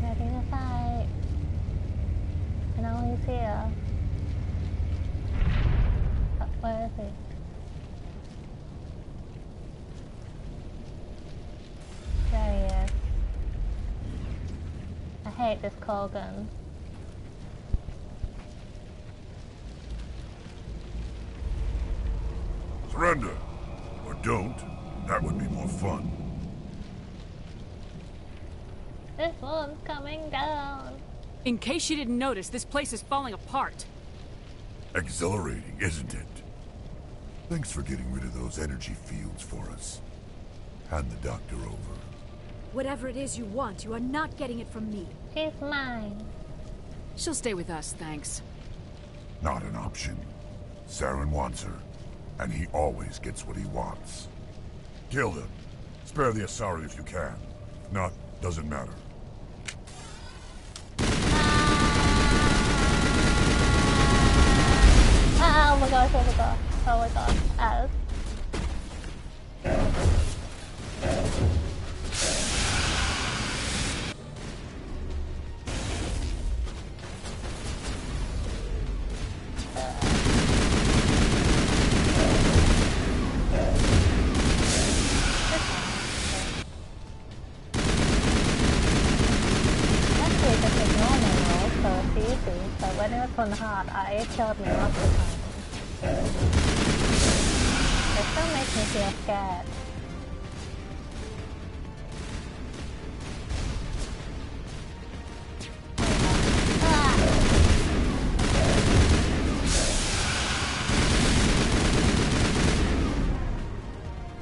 Ready to fight. I know he's here. Where is he? There he is. I hate this Colgan. Surrender. Or don't. That would be more fun. This one's coming down. In case you didn't notice, this place is falling apart. Exhilarating, isn't it? Thanks for getting rid of those energy fields for us. Hand the doctor over. Whatever it is you want, you are not getting it from me. She's mine. She'll stay with us, thanks. Not an option. Saren wants her, and he always gets what he wants. Kill him. Spare the Asari if you can. If not, doesn't matter. Oh my gosh, oh my gosh, oh my gosh, Alice. When it was on hard, it killed me lots of times. It still makes me feel scared.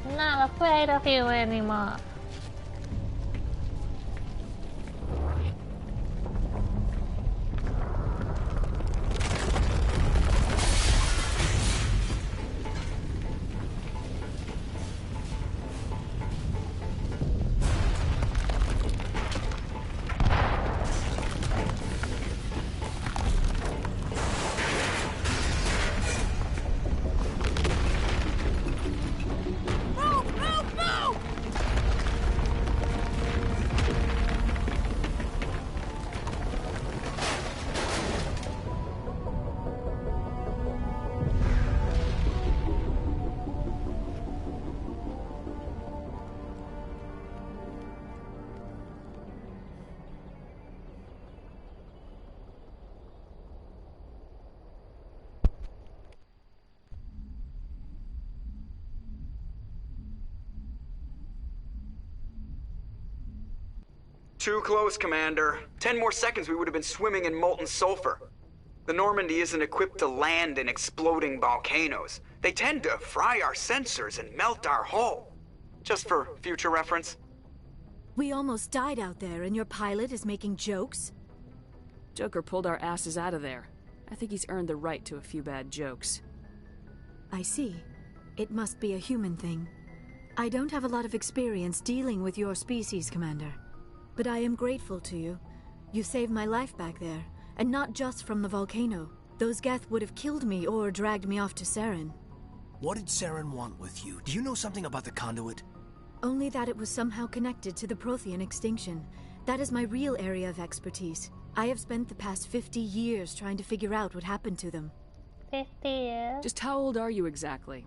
I'm not afraid of you anymore. Too close, Commander. 10 more seconds we would have been swimming in molten sulfur. The Normandy isn't equipped to land in exploding volcanoes. They tend to fry our sensors and melt our hull. Just for future reference. We almost died out there, and your pilot is making jokes? Joker pulled our asses out of there. I think he's earned the right to a few bad jokes. I see. It must be a human thing. I don't have a lot of experience dealing with your species, Commander. But I am grateful to you. You saved my life back there, and not just from the volcano. Those Geth would have killed me or dragged me off to Saren. What did Saren want with you? Do you know something about the conduit? Only that it was somehow connected to the Prothean extinction. That is my real area of expertise. I have spent the past 50 years trying to figure out what happened to them. 50 years? Just how old are you exactly?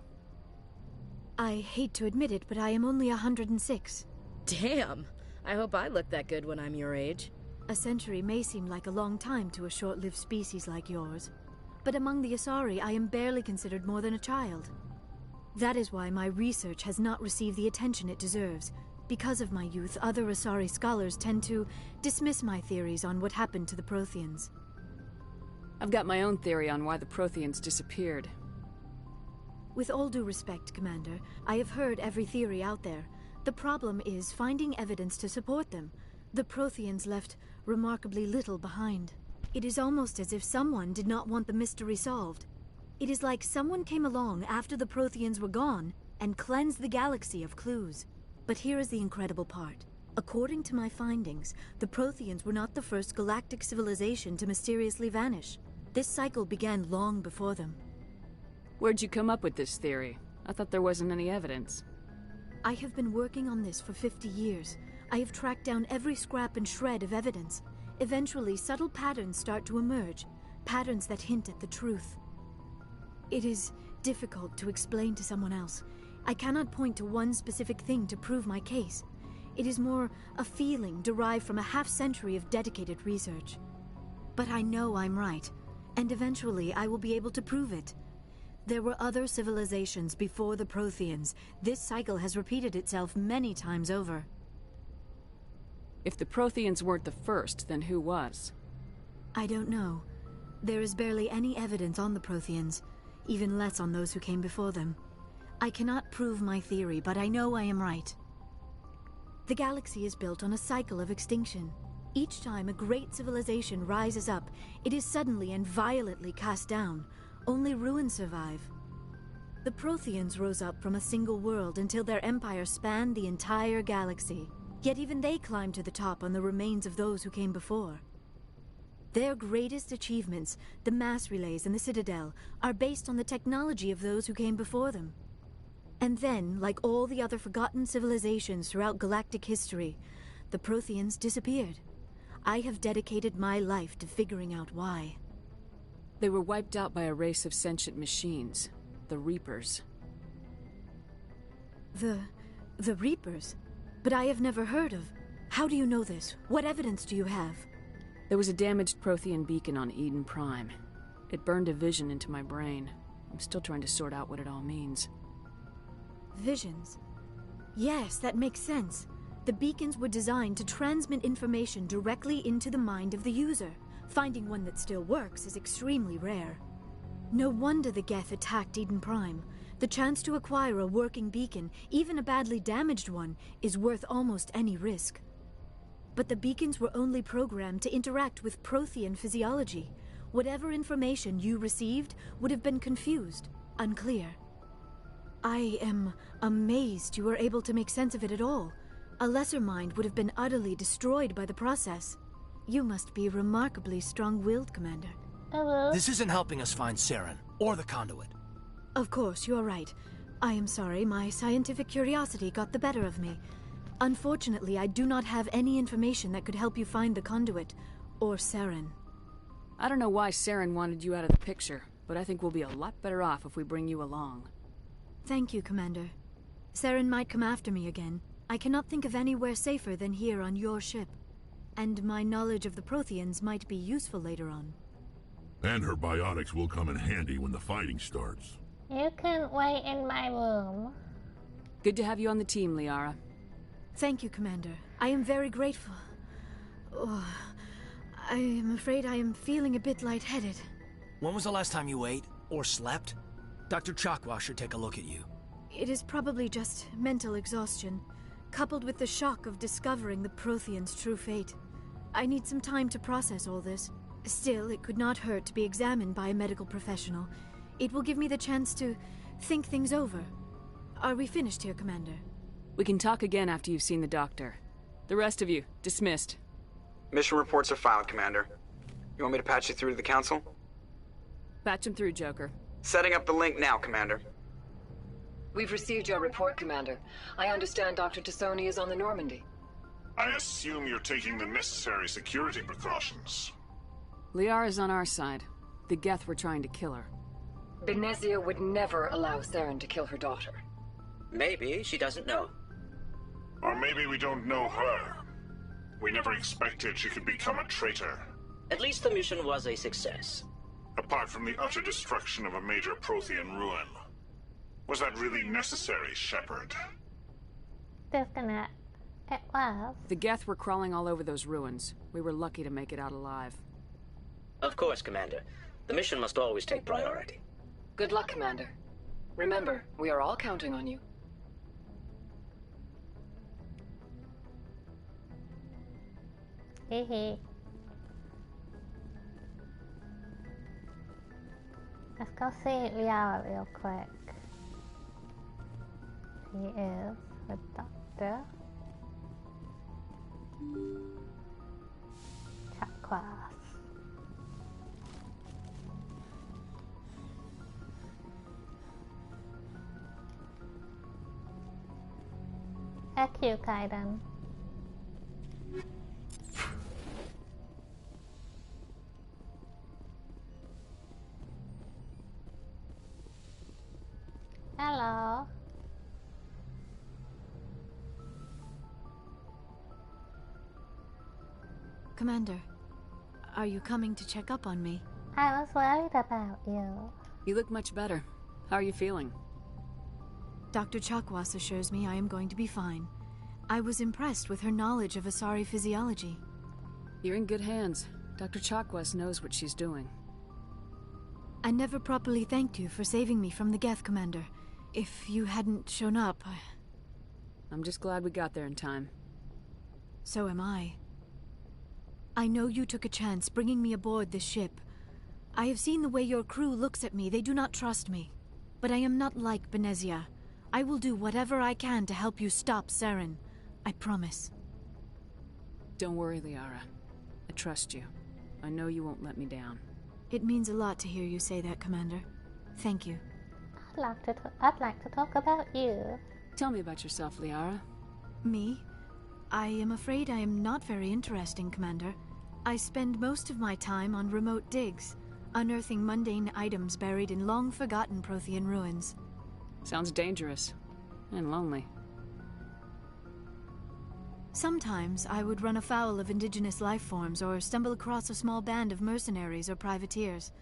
I hate to admit it, but I am only 106. Damn! I hope I look that good when I'm your age. A century may seem like a long time to a short-lived species like yours, but among the Asari I am barely considered more than a child. That is why my research has not received the attention it deserves. Because of my youth, other Asari scholars tend to dismiss my theories on what happened to the Protheans. I've got my own theory on why the Protheans disappeared. With all due respect, Commander, I have heard every theory out there. The problem is finding evidence to support them. The Protheans left remarkably little behind. It is almost as if someone did not want the mystery solved. It is like someone came along after the Protheans were gone and cleansed the galaxy of clues. But here is the incredible part. According to my findings, the Protheans were not the first galactic civilization to mysteriously vanish. This cycle began long before them. Where'd you come up with this theory? I thought there wasn't any evidence. I have been working on this for 50 years. I have tracked down every scrap and shred of evidence. Eventually, subtle patterns start to emerge, patterns that hint at the truth. It is difficult to explain to someone else. I cannot point to one specific thing to prove my case. It is more a feeling derived from a half-century of dedicated research. But I know I'm right, and eventually I will be able to prove it. There were other civilizations before the Protheans. This cycle has repeated itself many times over. If the Protheans weren't the first, then who was? I don't know. There is barely any evidence on the Protheans, even less on those who came before them. I cannot prove my theory, but I know I am right. The galaxy is built on a cycle of extinction. Each time a great civilization rises up, it is suddenly and violently cast down. Only ruins survive. The Protheans rose up from a single world until their empire spanned the entire galaxy. Yet even they climbed to the top on the remains of those who came before. Their greatest achievements, the mass relays and the Citadel, are based on the technology of those who came before them. And then, like all the other forgotten civilizations throughout galactic history, the Protheans disappeared. I have dedicated my life to figuring out why. They were wiped out by a race of sentient machines, the Reapers. The Reapers? But I have never heard of. How do you know this? What evidence do you have? There was a damaged Prothean beacon on Eden Prime. It burned a vision into my brain. I'm still trying to sort out what it all means. Visions? Yes, that makes sense. The beacons were designed to transmit information directly into the mind of the user. Finding one that still works is extremely rare. No wonder the Geth attacked Eden Prime. The chance to acquire a working beacon, even a badly damaged one, is worth almost any risk. But the beacons were only programmed to interact with Prothean physiology. Whatever information you received would have been confused, unclear. I am amazed you were able to make sense of it at all. A lesser mind would have been utterly destroyed by the process. You must be remarkably strong-willed, Commander. Hello. This isn't helping us find Saren, or the conduit. Of course, you are right. I am sorry, my scientific curiosity got the better of me. Unfortunately, I do not have any information that could help you find the conduit, or Saren. I don't know why Saren wanted you out of the picture, but I think we'll be a lot better off if we bring you along. Thank you, Commander. Saren might come after me again. I cannot think of anywhere safer than here on your ship. And my knowledge of the Protheans might be useful later on. And her biotics will come in handy when the fighting starts. You can wait in my room. Good to have you on the team, Liara. Thank you, Commander. I am very grateful. Oh, I am afraid I am feeling a bit lightheaded. When was the last time you ate, or slept? Dr. Chakwa should take a look at you. It is probably just mental exhaustion, coupled with the shock of discovering the Protheans' true fate. I need some time to process all this. Still, it could not hurt to be examined by a medical professional. It will give me the chance to think things over. Are we finished here, Commander? We can talk again after you've seen the doctor. The rest of you, dismissed. Mission reports are filed, Commander. You want me to patch you through to the Council? Patch him through, Joker. Setting up the link now, Commander. We've received your report, Commander. I understand Dr. Tassoni is on the Normandy. I assume you're taking the necessary security precautions. Liara's on our side. The Geth were trying to kill her. Benezia would never allow Saren to kill her daughter. Maybe she doesn't know. Or maybe we don't know her. We never expected she could become a traitor. At least the mission was a success. Apart from the utter destruction of a major Prothean ruin. Was that really necessary, Shepard? Disconnect. It was. The Geth were crawling all over those ruins. We were lucky to make it out alive. Of course, Commander. The mission must always take priority. Good luck, Commander. Remember, we are all counting on you. Hehe. Let's go see Liara real quick. She is the doctor. Chakwas. Akio Kaiden. Hello. Commander, are you coming to check up on me? I was worried about you. You look much better. How are you feeling? Dr. Chakwas assures me I am going to be fine. I was impressed with her knowledge of Asari physiology. You're in good hands. Dr. Chakwas knows what she's doing. I never properly thanked you for saving me from the Geth, Commander. If you hadn't shown up, I'm just glad we got there in time. So am I. I know you took a chance bringing me aboard this ship. I have seen the way your crew looks at me. They do not trust me. But I am not like Benezia. I will do whatever I can to help you stop Saren. I promise. Don't worry, Liara. I trust you. I know you won't let me down. It means a lot to hear you say that, Commander. Thank you. I'd like to talk about you. Tell me about yourself, Liara. Me? I am afraid I am not very interesting, Commander. I spend most of my time on remote digs, unearthing mundane items buried in long-forgotten Prothean ruins. Sounds dangerous. And lonely. Sometimes I would run afoul of indigenous life forms or stumble across a small band of mercenaries or privateers,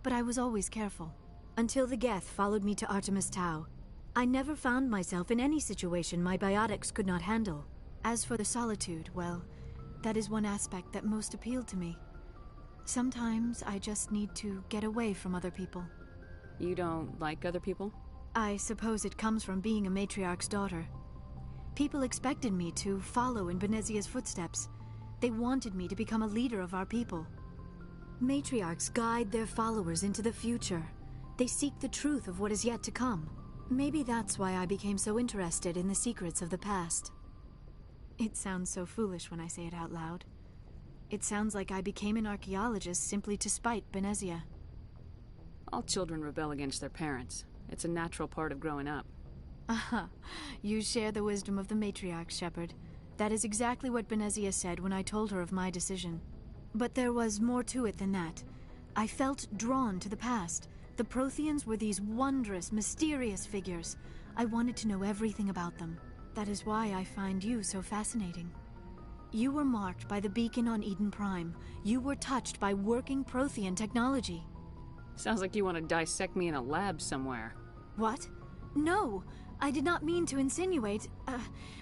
but I was always careful. Until the Geth followed me to Artemis Tau. I never found myself in any situation my biotics could not handle. As for the solitude, well, that is one aspect that most appealed to me. Sometimes I just need to get away from other people. You don't like other people? I suppose it comes from being a matriarch's daughter. People expected me to follow in Benezia's footsteps. They wanted me to become a leader of our people. Matriarchs guide their followers into the future. They seek the truth of what is yet to come. Maybe that's why I became so interested in the secrets of the past. It sounds so foolish when I say it out loud. It sounds like I became an archaeologist simply to spite Benezia. All children rebel against their parents. It's a natural part of growing up. Aha, you share the wisdom of the matriarch, Shepard. That is exactly what Benezia said when I told her of my decision. But there was more to it than that. I felt drawn to the past. The Protheans were these wondrous, mysterious figures. I wanted to know everything about them. That is why I find you so fascinating. You were marked by the beacon on Eden Prime. You were touched by working Prothean technology. Sounds like you want to dissect me in a lab somewhere. What? No! I did not mean to insinuate.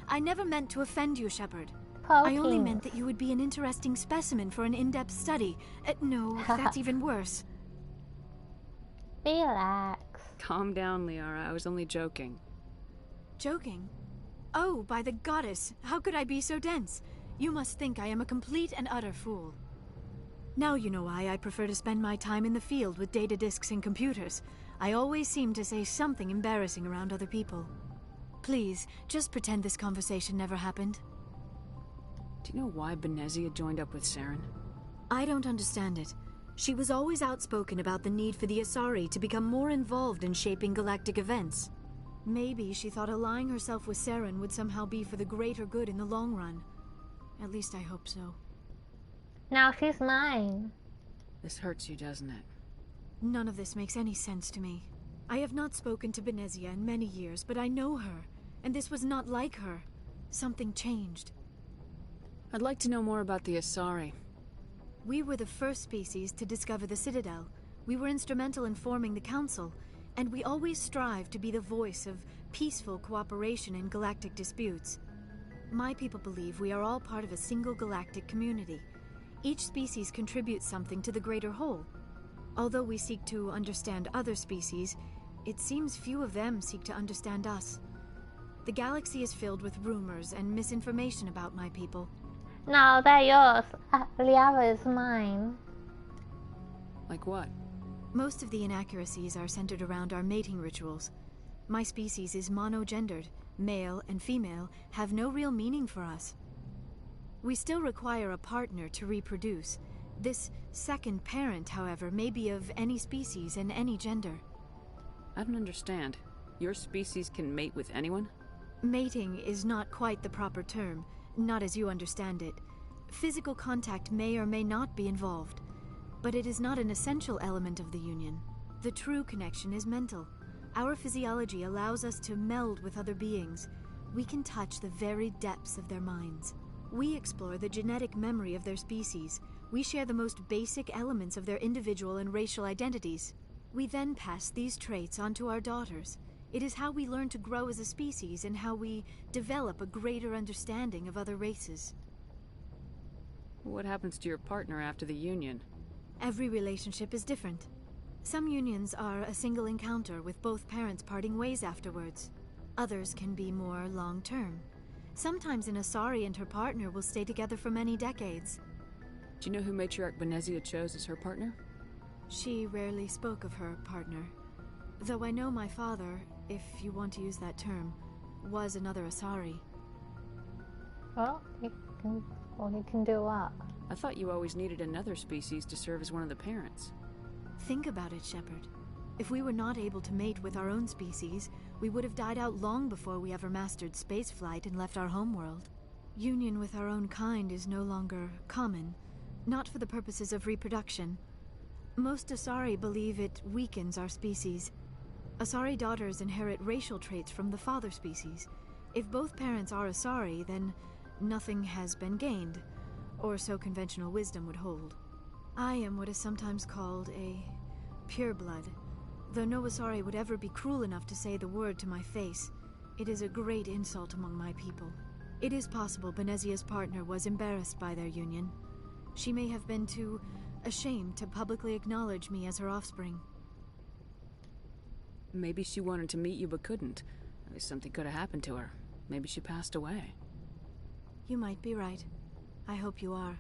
I never meant to offend you, Shepard. I only meant that you would be an interesting specimen for an in-depth study. No, that's even worse. Relax. Calm down, Liara. I was only joking. Joking? Oh, by the goddess, how could I be so dense? You must think I am a complete and utter fool. Now you know why I prefer to spend my time in the field with data disks and computers. I always seem to say something embarrassing around other people. Please, just pretend this conversation never happened. Do you know why Benezia joined up with Saren? I don't understand it. She was always outspoken about the need for the Asari to become more involved in shaping galactic events. Maybe she thought allying herself with Saren would somehow be for the greater good in the long run. At least I hope so. Now she's mine. This hurts you, doesn't it? None of this makes any sense to me. I have not spoken to Benezia in many years, but I know her, and this was not like her. Something changed. I'd like to know more about the Asari. We were the first species to discover the Citadel. We were instrumental in forming the Council, and we always strive to be the voice of peaceful cooperation in galactic disputes. My people believe we are all part of a single galactic community. Each species contributes something to the greater whole. Although we seek to understand other species, it seems few of them seek to understand us. The galaxy is filled with rumors and misinformation about my people. No, they're yours. Liara is mine. Like what? Most of the inaccuracies are centered around our mating rituals. My species is monogendered. Male and female have no real meaning for us. We still require a partner to reproduce. This second parent, however, may be of any species and any gender. I don't understand. Your species can mate with anyone? Mating is not quite the proper term, not as you understand it. Physical contact may or may not be involved, but it is not an essential element of the union. The true connection is mental. Our physiology allows us to meld with other beings. We can touch the very depths of their minds. We explore the genetic memory of their species. We share the most basic elements of their individual and racial identities. We then pass these traits onto our daughters. It is how we learn to grow as a species and how we develop a greater understanding of other races. What happens to your partner after the union? Every relationship is different. Some unions are a single encounter with both parents parting ways afterwards. Others can be more long-term. Sometimes an Asari and her partner will stay together for many decades. Do you know who Matriarch Benezia chose as her partner? She rarely spoke of her partner. Though I know my father, if you want to use that term, was another Asari. Well, you can do what? I thought you always needed another species to serve as one of the parents. Think about it, Shepard. If we were not able to mate with our own species, we would have died out long before we ever mastered spaceflight and left our homeworld. Union with our own kind is no longer common, not for the purposes of reproduction. Most Asari believe it weakens our species. Asari daughters inherit racial traits from the father species. If both parents are Asari, then nothing has been gained, or so conventional wisdom would hold. I am what is sometimes called a pureblood. Though no Asari would ever be cruel enough to say the word to my face, it is a great insult among my people. It is possible Benezia's partner was embarrassed by their union. She may have been too ashamed to publicly acknowledge me as her offspring. Maybe she wanted to meet you but couldn't. Maybe something could have happened to her. Maybe she passed away. You might be right. I hope you are.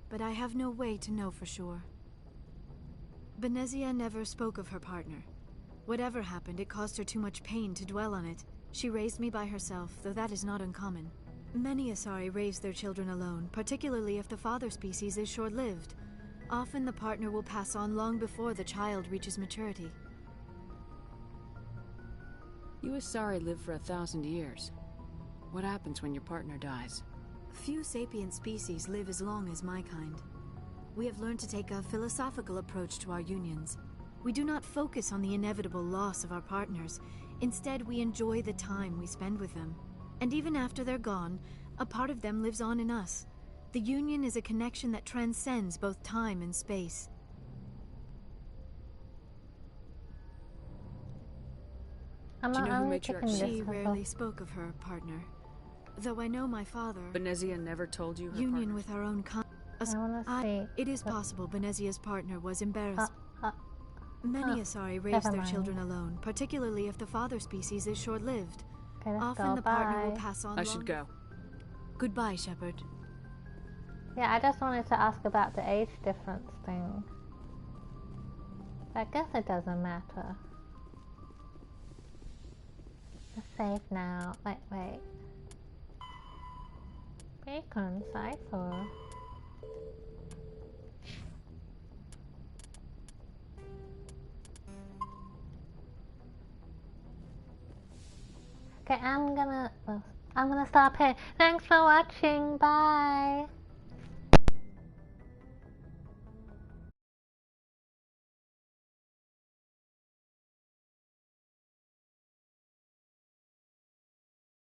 But I have no way to know for sure. Benezia never spoke of her partner. Whatever happened, it caused her too much pain to dwell on it. She raised me by herself, though that is not uncommon. Many Asari raise their children alone, particularly if the father species is short-lived. Often the partner will pass on long before the child reaches maturity. You Asari live for 1,000 years. What happens when your partner dies? Few sapient species live as long as my kind. We have learned to take a philosophical approach to our unions. We do not focus on the inevitable loss of our partners. Instead, we enjoy the time we spend with them. And even after they're gone, a part of them lives on in us. The union is a connection that transcends both time and space. Do you know who Matriarch? She rarely spoke of her partner. Though I know my father... Benezia never told you her union with our own kind. It is possible Benezia's partner was embarrassed. Many Asari raise their children alone, particularly if the father species is short-lived. Often the partner will pass on. I should go. Goodbye, Shepard. Yeah, I just wanted to ask about the age difference thing. I guess it doesn't matter. Let's save now. Wait. Bacon, Cypher. Okay, I'm gonna stop here. Thanks for watching. Bye.